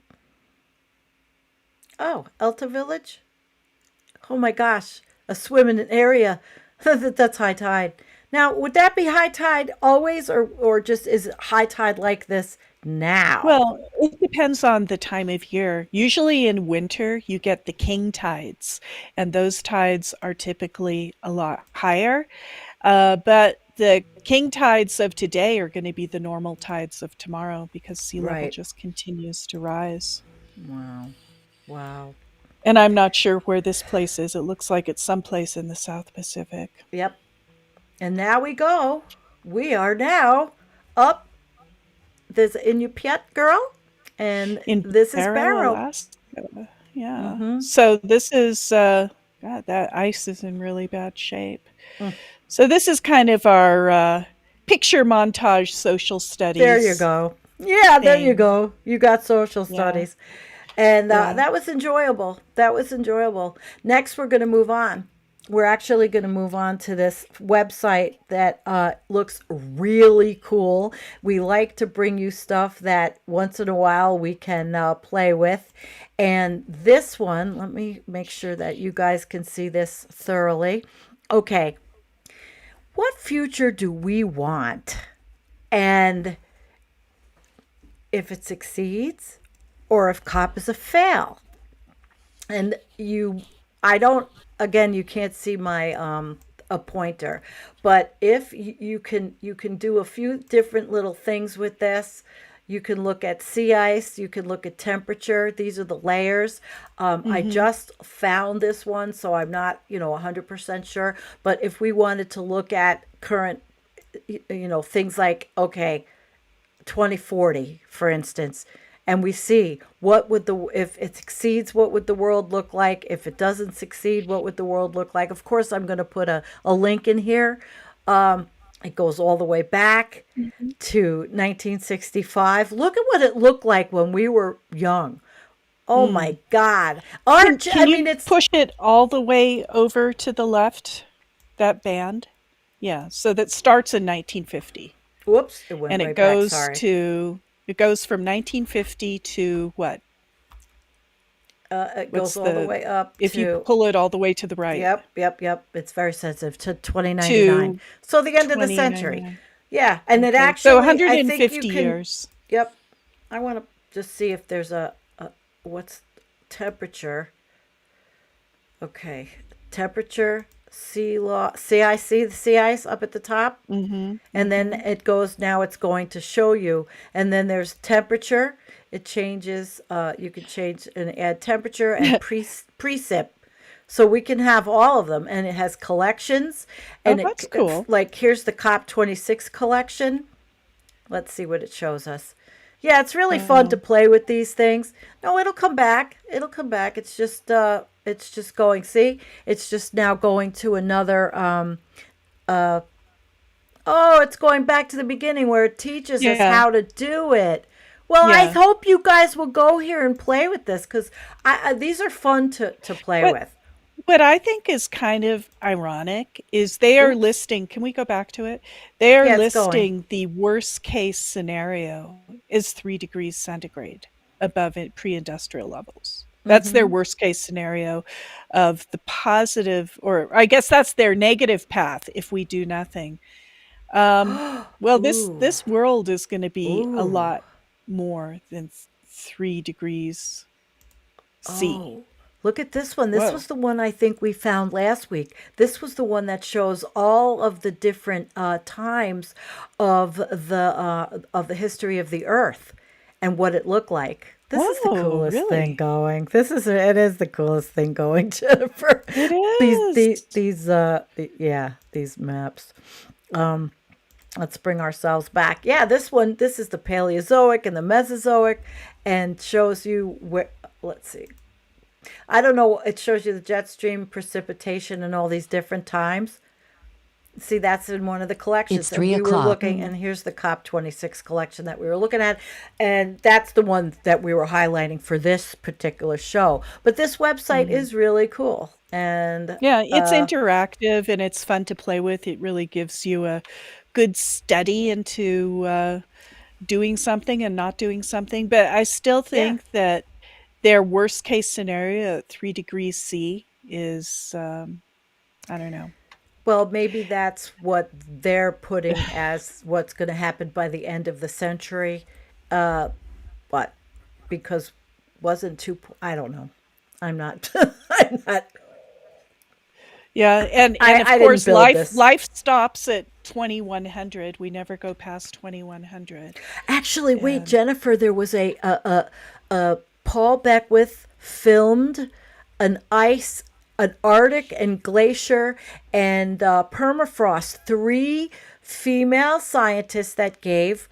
Oh, Elta Village. Oh my gosh, a swimming area. That's high tide. Now, would that be high tide always, or just is it high tide like this now?
Well, it depends on the time of year. Usually in winter, you get the king tides, and those tides are typically a lot higher. But the king tides of today are going to be the normal tides of tomorrow because sea level
Right.
just continues to rise.
Wow. Wow.
And I'm not sure where this place is. It looks like it's someplace in the South Pacific.
Yep. And now we go. We are now up. There's Inupiat girl, and
In
this is
Barrow,
Barrow.
Alaska. Yeah.
Mm-hmm.
So this is, God, that ice is in really bad shape.
Mm.
So this is kind of our picture montage social
There you
studies
go. Yeah, there you
thing.
go. You got social
Yeah.
studies. And
Yeah.
that was enjoyable. That was enjoyable. Next, we're going to move on. We're actually going to move on to this website that looks really cool. We like to bring you stuff that once in a while we can play with. And this one, let me make sure that you guys can see this thoroughly. Okay, what future do we want? And if it succeeds or if COP is a fail. And I don't, again, you can't see my a pointer, but if you can do a few different little things with this. You can look at sea ice, you can look at temperature. These are the layers. I
Hmm.
just found this one, so I'm not 100% sure. But if we wanted to look at current, things like, okay, 2040, for instance, and we see what would the if it succeeds, what would the world look like? If it doesn't succeed, what would the world look like? Of course, I'm going to put a link in here. It goes all the way back
Hmm.
to 1965. Look at what it looked like when we were young. Oh
Mm.
my God. I
Can
mean,
you
it's,
push it all the way over to the left? That band? Yeah. So that starts in 1950.
whoops, it went
And
way back. Sorry.
it goes from 1950 to what?
It goes
What's
all the
the
way up
if you
to,
pull it all the way to the right
yep, yep, yep. It's very sensitive to 2099.
to
So the end of the century.
2099.
Yeah. And it
Okay. So
actually, I think you
150
can,
years.
yep. I want to just see if there's what's temperature. Okay. Temperature, sea ice, see the sea ice up at the top?
Mhm.
And then
Mhm.
it goes, now it's going to show you. And then there's temperature. It changes, you can change and add temperature and precip. So we can have all of them, and it has collections,
Oh,
and
that's cool.
like here's the COP26 collection. Let's see what it shows us. Yeah, it's really fun to
Oh,
play with these things. No, it'll come back. It'll come back. It's just going. See, it's just now going to another. Oh, it's going back to the beginning where it teaches us
yeah,
how to do it. Well, I
yeah.
hope you guys will go here and play with this because these are fun to play
What
with.
what I think is kind of ironic is they are
Oops.
listing, can we go back to it? They are
Yeah, it's going.
listing the worst case scenario is 3 degrees centigrade above pre-industrial levels. That's their
Mm-hmm.
worst case scenario of the positive, or I guess that's their negative path if we do nothing. Well, this
Ooh.
this world is going to be a
Ooh.
lot more than 3 degrees C.
Oh, look at this one. This
Whoa.
was the one I think we found last week. This was the one that shows all of the different times of the history of the Earth and what it looked like. This is the
Whoa,
coolest thing
really?
going. It is the coolest thing going, Jennifer.
It
These
is.
yeah, these maps. Let's bring ourselves back. Yeah, this is the Paleozoic and the Mesozoic and shows you where, let's see. I don't know. It shows you the jet stream precipitation and all these different times. See, that's in one of the
It's
collections. And
three
we were
o'clock.
looking, and here's the COP26 collection that we were looking at. And that's the one that we were highlighting for this particular show. But this website
Mhm.
is really cool. And
Yeah, it's interactive and it's fun to play with. It really gives you a good study into doing something and not doing something. But I still
yeah.
think that their worst case scenario at 3 degrees C is, I don't know.
Well, maybe that's what they're putting as what's going to happen by the end of the century. Uh, but because wasn't too, I don't know. I'm not, I'm not,
Yeah, and of
I didn't
course
build
life
this.
life stops at 2100. We never go past 2100.
Actually, wait,
And
Jennifer, there was a Paul Beckwith filmed an ice, an Arctic and glacier and permafrost. Three female scientists that gave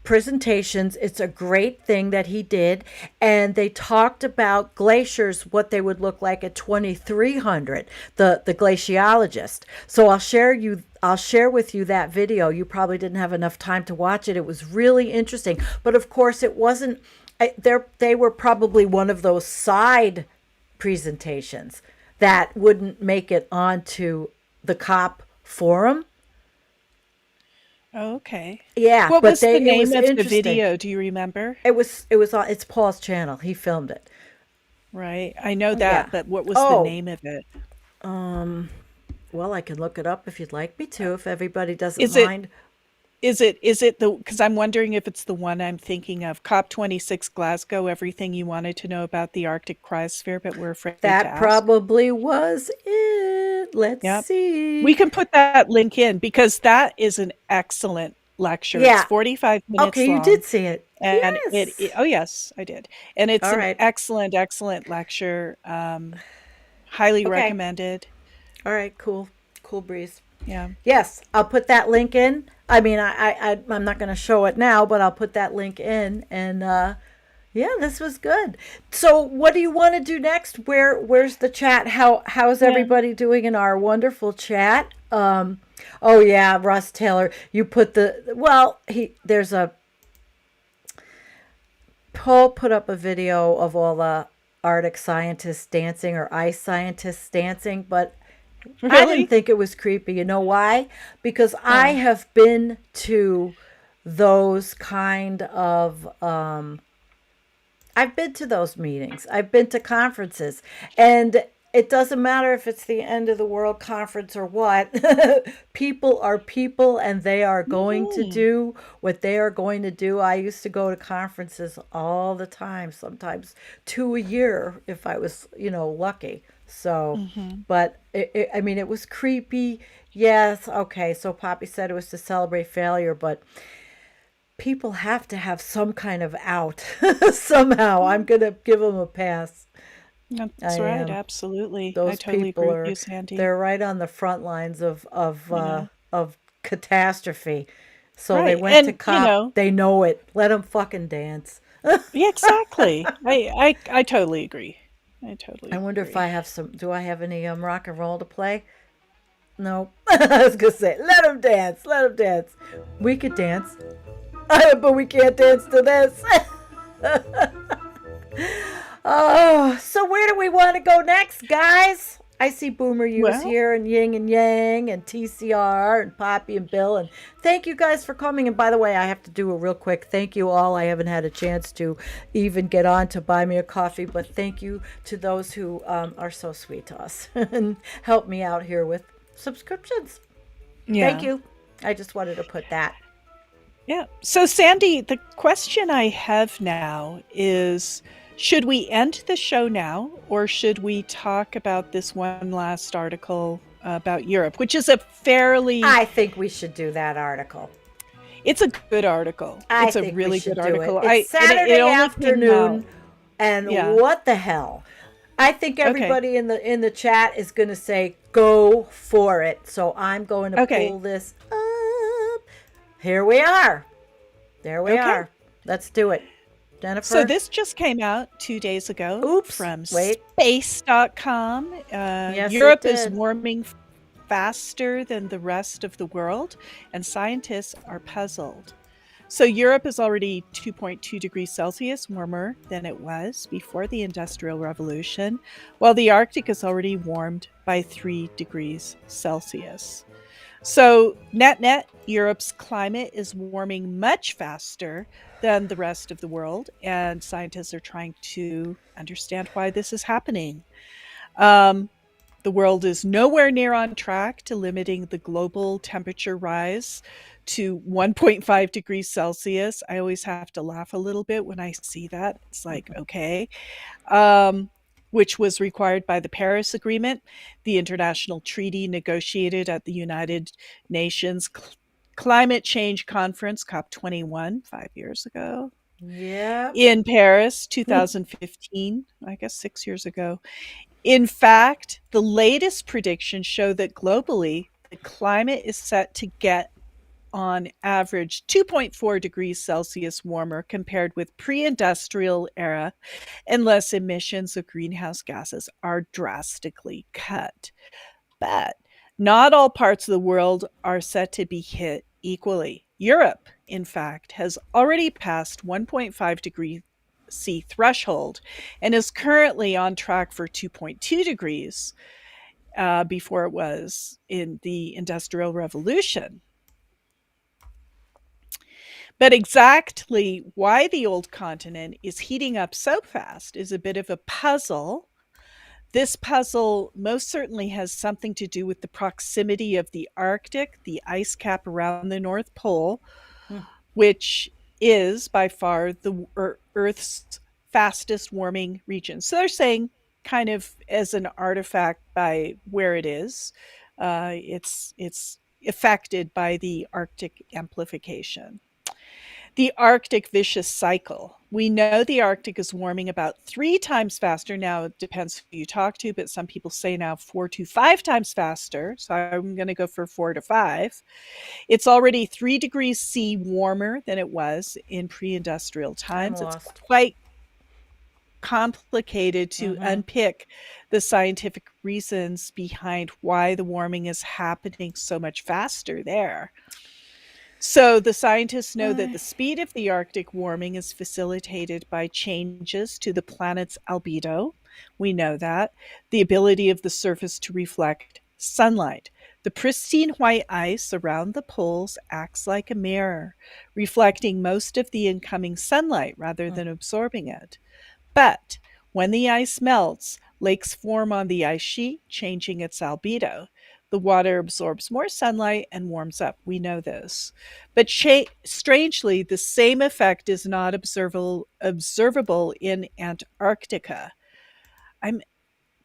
presentations. It's a great thing that he did. And they talked about glaciers, what they would look like at 2300, the glaciologist. So I'll share with you that video. You probably didn't have enough time to watch it. It was really interesting. But of course it wasn't they were probably one of those side presentations that wouldn't make it onto the COP forum.
oh, okay.
Yeah,
What
but
was the
it
name
was
of the
interesting.
video? Do you remember?
It was on it's Paul's channel. He filmed it.
Right. I know
Yeah.
that, but what was the
Oh,
name of it?
well, I can look it up if you'd like me to, if everybody doesn't
Is it
mind.
is it the, because I'm wondering if it's the one I'm thinking of, COP26 Glasgow, everything you wanted to know about the Arctic cryosphere, but we're afraid to
That
ask?
probably was it. Let's
Yep. We
see.
can put that link in because that is an excellent lecture. It's
Yeah.
45
Okay,
minutes
you
long
did see it.
and
Yes.
oh yes, I did. And it's
All
an
right.
excellent, excellent lecture. Highly
Okay.
recommended.
All right. Cool. Cool breeze.
Yeah.
Yes, I'll put that link in. I mean, I'm not going to show it now, but I'll put that link in. And yeah, this was good. So, what do you want to do next? Where's the chat? How's
Yeah.
everybody doing in our wonderful chat? Oh yeah, Russ Taylor, you put there's a Paul put up a video of all the Arctic scientists dancing or ice scientists dancing, but I didn't
Really?
think it was creepy. You know why? Because I
Oh.
have been to those kind of I've been to those meetings. I've been to conferences. And it doesn't matter if it's the end of the world conference or what. People are people and they are going to
Mm.
do what they are going to do. I used to go to conferences all the time, sometimes two a year if I was, lucky. So,
Mhm.
but I mean, it was creepy. Yes. Okay. So Poppy said it was to celebrate failure, but people have to have some kind of out somehow. I'm going to give them a pass. I
That's right.
am.
Absolutely. I
Those
totally agree
people
with you,
are,
Sandy.
they're right on the front lines
Yeah.
of catastrophe. So they
Right.
went to
And,
COP. They know it. Let them fucking dance.
yeah, exactly. I totally agree. I
I
totally
wonder if
agree.
I have some. Do I have any rock and roll to play? No. I was gonna say, let them dance. Let them dance. We could dance, but we can't dance to this. Oh, so where do we want to go next, guys? I see Boomer U's
Well,
here and Ying and Yang and TCR and Poppy and Bill. And thank you guys for coming. And by the way, I have to do a real quick thank you all. I haven't had a chance to even get on to buy me a coffee, but thank you to those who are so sweet to us and help me out here with subscriptions. Thank
yeah.
you. I just wanted to put that.
Yeah. So, Sandy, the question I have now is, should we end the show now, or should we talk about this one last article about Europe, which is a fairly,
I think we should do that article.
it's a good article.
I
It's a
think we
really good
should do it.
article.
It's
And it
Saturday
only came out.
afternoon, and
Yeah.
what the hell? I think
Okay.
everybody in the chat is going to say go for it. So I'm going to
Okay.
pull this up. Here we are. There we
Okay.
are. Let's do it. Jennifer.
So this just came out 2 days ago.
Oops,
From
wait.
space.com.
Yes,
Europe
it
is
did.
warming faster than the rest of the world, and scientists are puzzled. So Europe is already 2.2 degrees Celsius warmer than it was before the Industrial Revolution, while the Arctic is already warmed by 3 degrees Celsius. So, net, Europe's climate is warming much faster than the rest of the world, and scientists are trying to understand why this is happening. The world is nowhere near on track to limiting the global temperature rise to 1.5 degrees Celsius. I always have to laugh a little bit when I see that. It's like, okay. Which was required by the Paris Agreement, the international treaty negotiated at the United Nations Climate Change Conference, COP21, 5 years ago.
Yeah.
In Paris, 2015, I guess 6 years ago. In fact, the latest predictions show that globally, the climate is set to get on average 2.4 degrees Celsius warmer compared with pre-industrial era, unless emissions of greenhouse gases are drastically cut. But not all parts of the world are set to be hit equally. Europe, in fact, has already passed 1.5 degree C threshold and is currently on track for 2.2 degrees before it was in the Industrial Revolution. But exactly why the old continent is heating up so fast is a bit of a puzzle. This puzzle most certainly has something to do with the proximity of the Arctic, the ice cap around the North Pole, which is by far the Earth's fastest warming region. So they're saying, kind of as an artifact by where it is, it's affected by the Arctic amplification. The Arctic vicious cycle. We know the Arctic is warming about 3 times faster. Now, it depends who you talk to, but some people say now 4 to 5 times faster. So I'm going to go for 4 to 5. It's already 3 degrees C warmer than it was in pre-industrial times. It's quite complicated to unpick the scientific reasons behind why the warming is happening so much faster there. So the scientists know that the speed of the Arctic warming is facilitated by changes to the planet's albedo. We know that. The ability of the surface to reflect sunlight. The pristine white ice around the poles acts like a mirror, reflecting most of the incoming sunlight rather than absorbing it. But when the ice melts, lakes form on the ice sheet, changing its albedo. The water absorbs more sunlight and warms up. We know this. But strangely, the same effect is not observable in Antarctica. I'm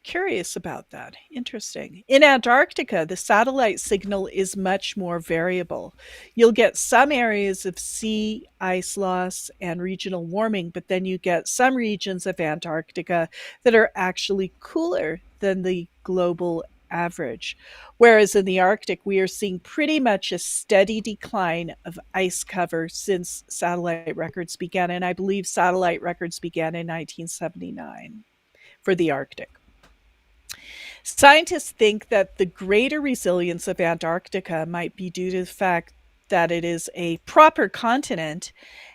Curious about that. Interesting. In Antarctica, the satellite signal is much more variable. You'll get some areas of sea ice loss and regional warming, but then you get some regions of Antarctica that are actually cooler than the global average. Whereas in the Arctic, we are seeing pretty much a steady decline of ice cover since satellite records began. And I believe satellite records began in 1979 for the Arctic. Scientists think that the greater resilience of Antarctica might be due to the fact that it is a proper continent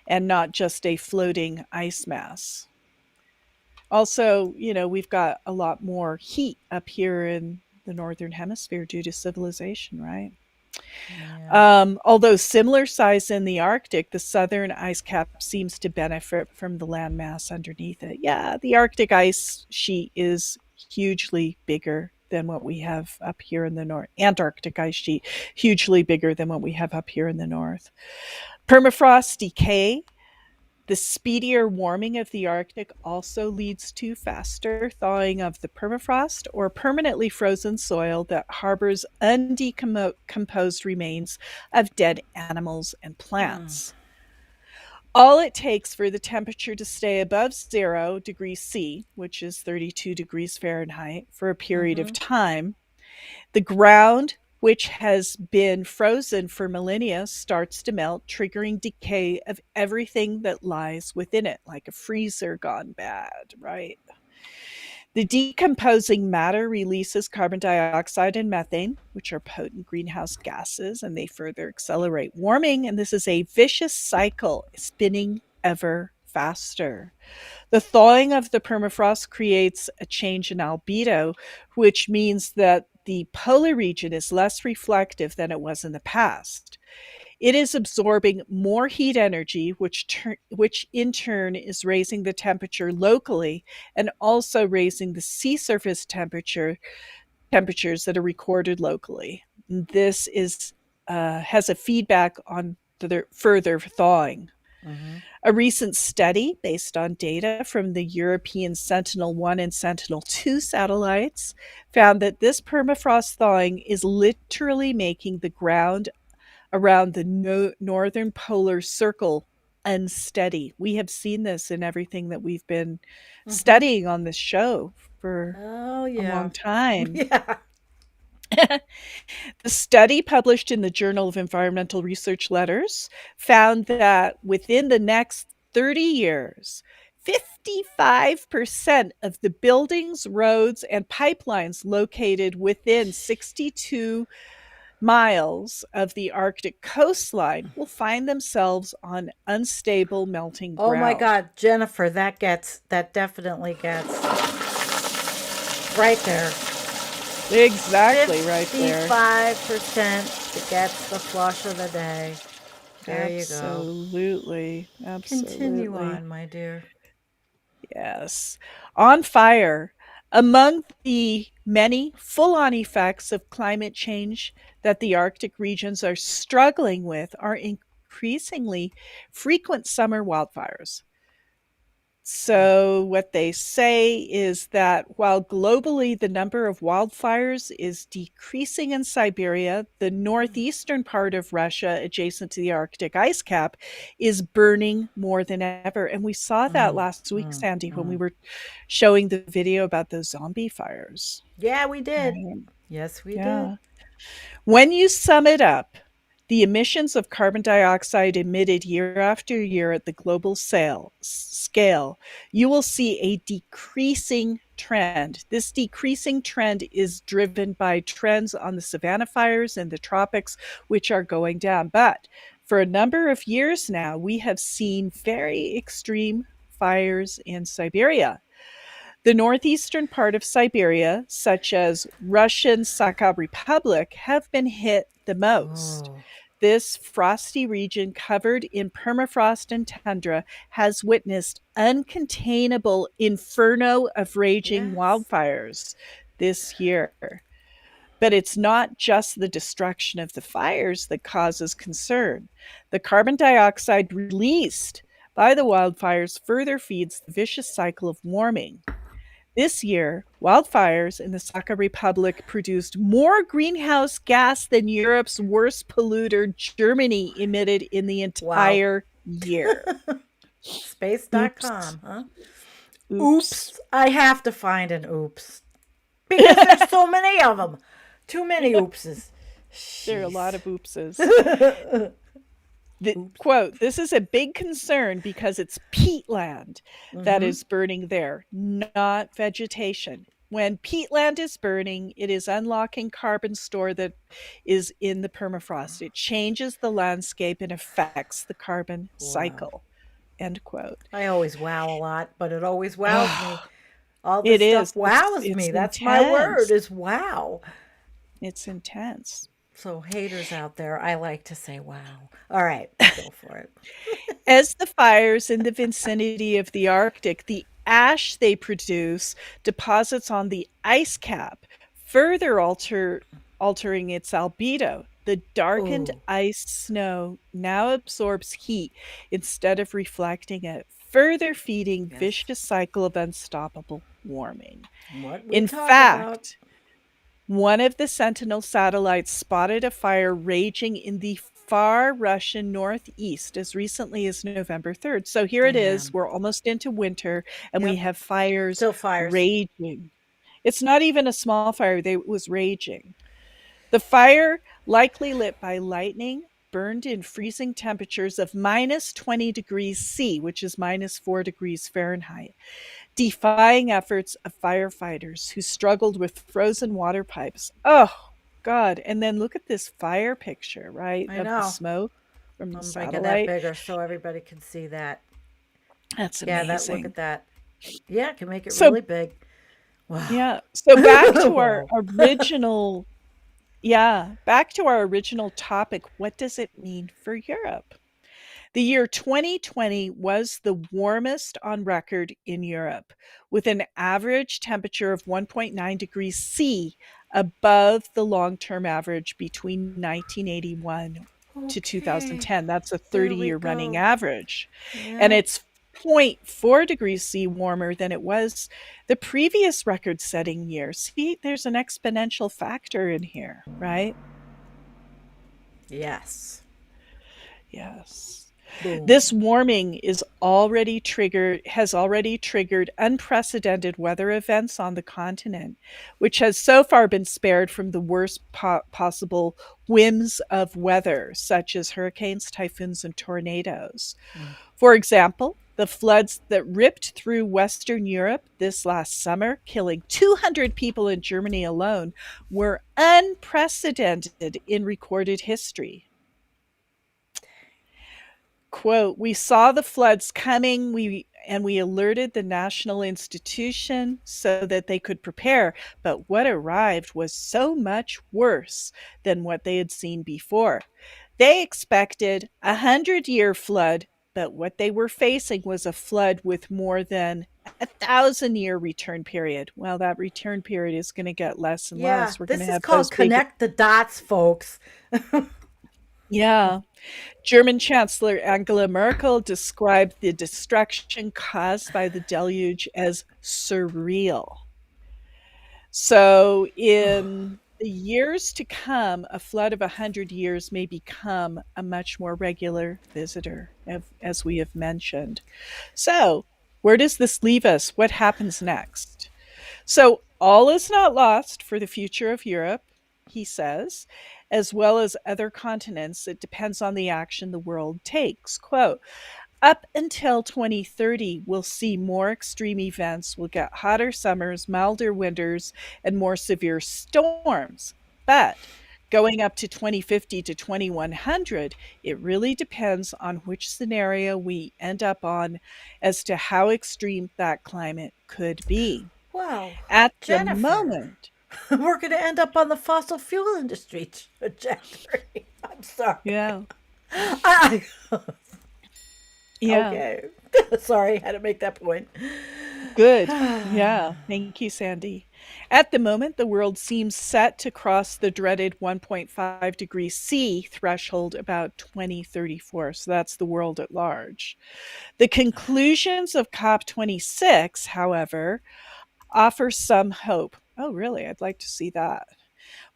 and not just a floating ice mass. Also, we've got a lot more heat up here in the northern hemisphere due to civilization, right?
Yeah.
Although similar size in the Arctic, the southern ice cap seems to benefit from the landmass underneath it. Yeah, the Arctic ice sheet is hugely bigger than what we have up here in the north. Antarctic ice sheet, hugely bigger than what we have up here in the north. Permafrost decay. The speedier warming of the Arctic also leads to faster thawing of the permafrost or permanently frozen soil that harbors undecomposed remains of dead animals and plants. All it takes for the temperature to stay above 0 degrees C, which is 32 degrees Fahrenheit, for a period of time, the ground, which has been frozen for millennia, starts to melt, triggering decay of everything that lies within it, like a freezer gone bad, right? The decomposing matter releases carbon dioxide and methane, which are potent greenhouse gases, and they further accelerate warming. And this is a vicious cycle, spinning ever faster. The thawing of the permafrost creates a change in albedo, which means that the polar region is less reflective than it was in the past. It is absorbing more heat energy, which in turn is raising the temperature locally and also raising the sea surface temperatures that are recorded locally. This has a feedback on the further thawing. A recent study based on data from the European Sentinel-1 and Sentinel-2 satellites found that this permafrost thawing is literally making the ground around the northern polar circle unsteady. We have seen this in everything that we've been studying on this show for a long time.
Yeah.
The study published in the Journal of Environmental Research Letters found that within the next 30 years, 55% of the buildings, roads, and pipelines located within 62 miles of the Arctic coastline will find themselves on unstable melting ground.
Oh my God, Jennifer, that definitely gets right there.
Exactly, right there.
55% gets the flush of the day. There you go.
Absolutely.
Continue on, my dear.
Yes. On fire. Among the many full-on effects of climate change that the Arctic regions are struggling with are increasingly frequent summer wildfires. So what they say is that while globally the number of wildfires is decreasing in Siberia, the northeastern part of Russia adjacent to the Arctic ice cap is burning more than ever. And we saw that last week, Sandy, when we were showing the video about those zombie fires.
Yeah, we did. Yes, we did.
When you sum it up, the emissions of carbon dioxide emitted year after year at the global scale, you will see a decreasing trend. This decreasing trend is driven by trends on the savanna fires in the tropics, which are going down. But for a number of years now, we have seen very extreme fires in Siberia. The northeastern part of Siberia, such as Russian Sakha Republic, have been hit the most. This frosty region covered in permafrost and tundra has witnessed uncontainable inferno of raging wildfires this year. But it's not just the destruction of the fires that causes concern. The carbon dioxide released by the wildfires further feeds the vicious cycle of warming. This year, wildfires in the Sakha Republic produced more greenhouse gas than Europe's worst polluter, Germany, emitted in the
Wow.
entire year. Oops.
Space.com, huh?
Oops.
Oops. I have to find an oops because there's so many of them. Too many oopses.
There are a lot
Jeez.
of oopses. Quote, this is a big concern because it's peatland that
Mm-hmm.
is burning there, not vegetation. When peatland is burning, it is unlocking carbon store that is in the permafrost. It changes the landscape and affects the carbon
Wow.
cycle. End quote.
I always wow a lot, but it always wows me. All
It
this stuff
is.
wows
It's
me. That's my word,
intense.
is wow.
It's intense.
So, haters out there, I like to say wow. All right, go for it.
As the fires in the vicinity of the Arctic, the ash they produce deposits on the ice cap, further altering its albedo. The darkened
Oh,
ice snow now absorbs heat instead of reflecting it, further feeding
yes.
vicious cycle of unstoppable warming.
What we
In
talk about.
fact, one of the Sentinel satellites spotted a fire raging in the far Russian northeast as recently as November 3rd. So here it is.
Damn.
We're almost into winter and we
Yep.
have fires
Still fires.
raging. It's not even a small fire, it was raging. The fire, likely lit by lightning, burned in freezing temperatures of minus 20 degrees C, which is minus 4 degrees Fahrenheit, defying efforts of firefighters who struggled with frozen water pipes. Oh, God. And then look at this fire picture, right,
I
of the
know.
smoke from the
I'm making that
satellite.
bigger so everybody can see that.
That's
Yeah, that look
amazing.
at that. Yeah, it can make it
So,
really big. Wow.
yeah. So back to our
Wow.
original, yeah, back to our original topic. What does it mean for Europe? The year 2020 was the warmest on record in Europe, with an average temperature of 1.9 degrees C above the long term average between 1981 to
Okay.
2010. That's a
There
30-year
we
running
go.
average. And
Yeah.
it's zero point 0.4 degrees C warmer than it was the previous record setting year. See, there's an exponential factor in here, right?
Yes.
Yes.
Boom.
This warming has already triggered unprecedented weather events on the continent, which has so far been spared from the worst possible whims of weather, such as hurricanes, typhoons, and tornadoes.
Mm.
For example, the floods that ripped through Western Europe this last summer, killing 200 people in Germany alone, were unprecedented in recorded history. Quote, we saw the floods coming, we alerted the national institution so that they could prepare, but what arrived was so much worse than what they had seen before. They expected 100-year flood, but what they were facing was a flood with more than 1,000-year return period. Well, that return period is going to get less and
Yeah,
less. We're going to
this is
have
called
those big,
connect the dots, folks.
yeah. German Chancellor Angela Merkel described the destruction caused by the deluge as surreal. So, in the years to come, a flood of 100 years may become a much more regular visitor, as we have mentioned. So, where does this leave us? What happens next? So, all is not lost for the future of Europe, he says, as well as other continents. It depends on the action the world takes. Quote, up until 2030, we'll see more extreme events. We'll get hotter summers, milder winters, and more severe storms. But going up to 2050 to 2100, it really depends on which scenario we end up on as to how extreme that climate could be.
Wow,
At the
Jennifer,
moment,
we're going to end up on the fossil fuel industry trajectory. I'm sorry.
yeah,
I,
yeah,
okay. Sorry, had to make that point.
good. Yeah, thank you, Sandy. At the moment, the world seems set to cross the dreaded 1.5 degrees C threshold about 2034. So that's the world at large. The conclusions of COP26, however, offers some hope. Oh, really? I'd like to see that.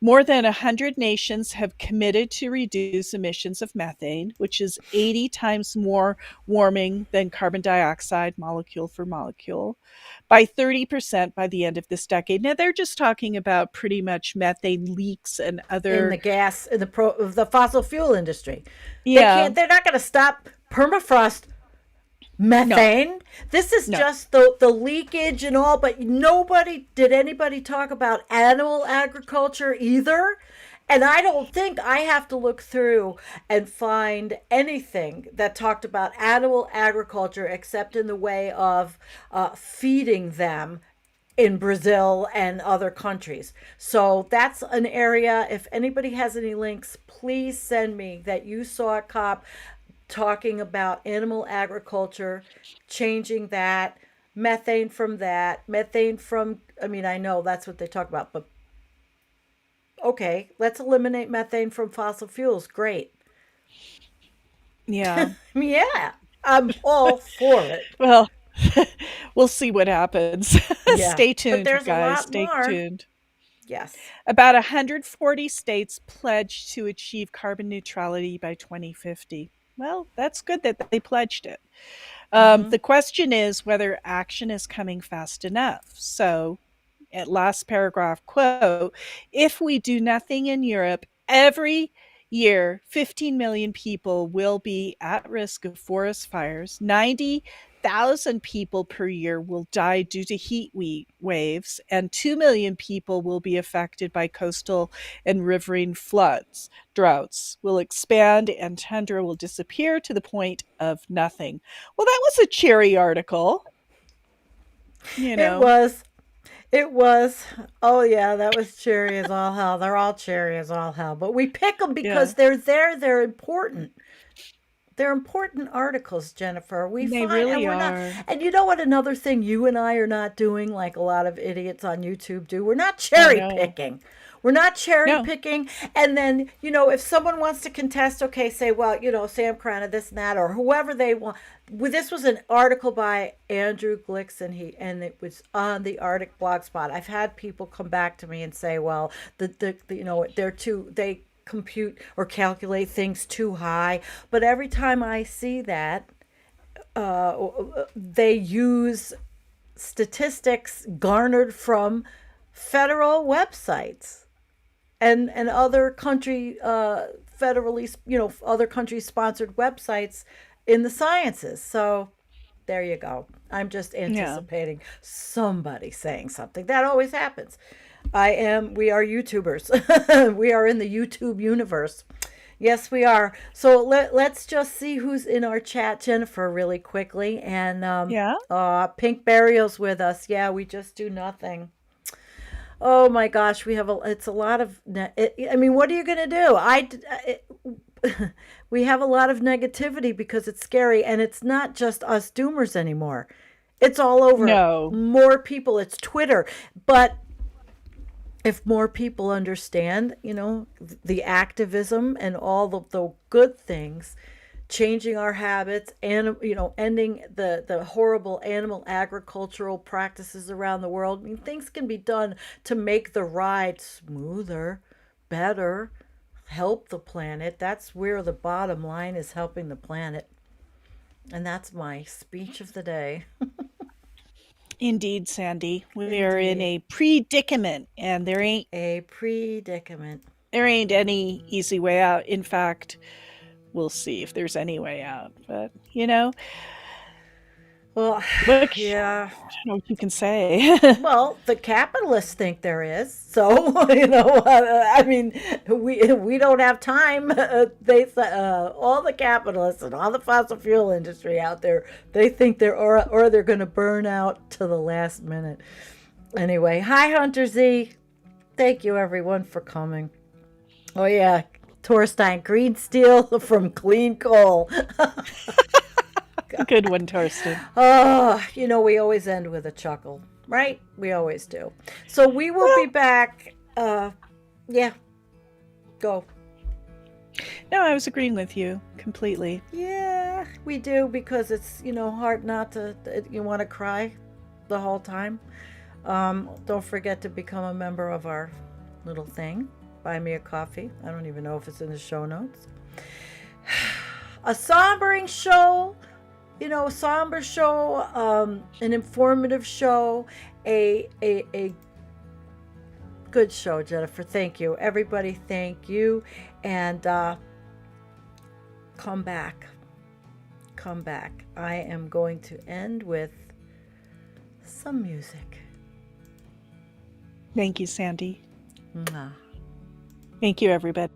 More than 100 nations have committed to reduce emissions of methane, which is 80 times more warming than carbon dioxide, molecule for molecule, by 30% by the end of this decade. Now, they're just talking about pretty much methane leaks and
In
other.
the gas, in the fossil fuel industry.
Yeah,
They're not going to stop permafrost
no,
methane. This is
no.
just the leakage and all, but did anybody talk about animal agriculture either? And I don't think I have to look through and find anything that talked about animal agriculture except in the way of feeding them in Brazil and other countries. So that's an area. If anybody has any links, please send me that you saw a cop talking about animal agriculture, changing methane from, I mean, I know that's what they talk about, but okay, let's eliminate methane from fossil fuels. Great.
Yeah.
Yeah, I'm all for it.
Well, we'll see what happens.
Yeah,
Stay
but
tuned, you
there's a
guys.
lot
Stay
more.
tuned.
Yes.
About 140 states pledged to achieve carbon neutrality by 2050. Well, that's good that they pledged it.
Mm-hmm.
The question is whether action is coming fast enough. So, at last paragraph quote, if we do nothing in Europe, every year 15 million people will be at risk of forest fires. 90,000 people per year will die due to heat waves, and 2 million people will be affected by coastal and riverine floods. Droughts will expand and tundra will disappear to the point of nothing. Well, that was a cheery article, you
It
know.
was. It was. Oh yeah, that was cheery as all hell. They're all cheery as all hell. But we pick them
Yeah,
because they're there. They're important. They're important articles, Jennifer. We
they
find, and
really
we're not.
are.
And you know what? Another thing you and I are not doing, like a lot of idiots on YouTube do. We're not
Oh,
cherry
no.
picking. We're not cherry
No.
picking. And then, if someone wants to contest, okay, say, well, Sam Crana, this and that, or whoever they want. Well, this was an article by Andrew Glikson. And it was on the Arctic Blogspot. I've had people come back to me and say, well, they compute or calculate things too high. But every time I see that, they use statistics garnered from federal websites and other country federally, other country sponsored websites in the sciences. So there you go. I'm just
Yeah.
anticipating somebody saying something. That always happens. We are YouTubers. We are in the YouTube universe. Yes, we are. So let's just see who's in our chat, Jennifer, really quickly. And
Yeah.
Pink Burial's with us. Yeah, we just do nothing. Oh my gosh, it's a lot of, I mean, what are you going to do? We have a lot of negativity because it's scary, and it's not just us doomers anymore. It's all over.
No.
More people. It's Twitter. But if more people understand, the activism and all of the good things, changing our habits and, ending the horrible animal agricultural practices around the world, I mean, things can be done to make the ride smoother, better, help the planet. That's where the bottom line is, helping the planet. And that's my speech of the day.
Indeed, Sandy. We are in
Indeed.
a predicament, and there ain't
A predicament.
any easy way out. In fact, we'll see if there's any way out. But
Well,
look,
yeah.
I don't know what you can say.
Well, the capitalists think there is. So, I mean, we don't have time. All the capitalists and all the fossil fuel industry out there, they think or they're going to burn out to the last minute. Anyway, hi, Hunter Z. Thank you, everyone, for coming. Oh, yeah. Torstein, green steel from clean coal.
Good one, Torsten.
Oh, we always end with a chuckle, right? We always do. So we will be back. Yeah. Go.
No, I was agreeing with you completely.
Yeah, we do, because it's, hard not to, you want to cry the whole time. Don't forget to become a member of our little thing. Buy me a coffee. I don't even know if it's in the show notes. A sombering show, a somber show, an informative show, a good show, Jennifer. Thank you. Everybody, thank you. And come back. Come back. I am going to end with some music.
Thank you, Sandy.
Mwah.
Thank you, everybody.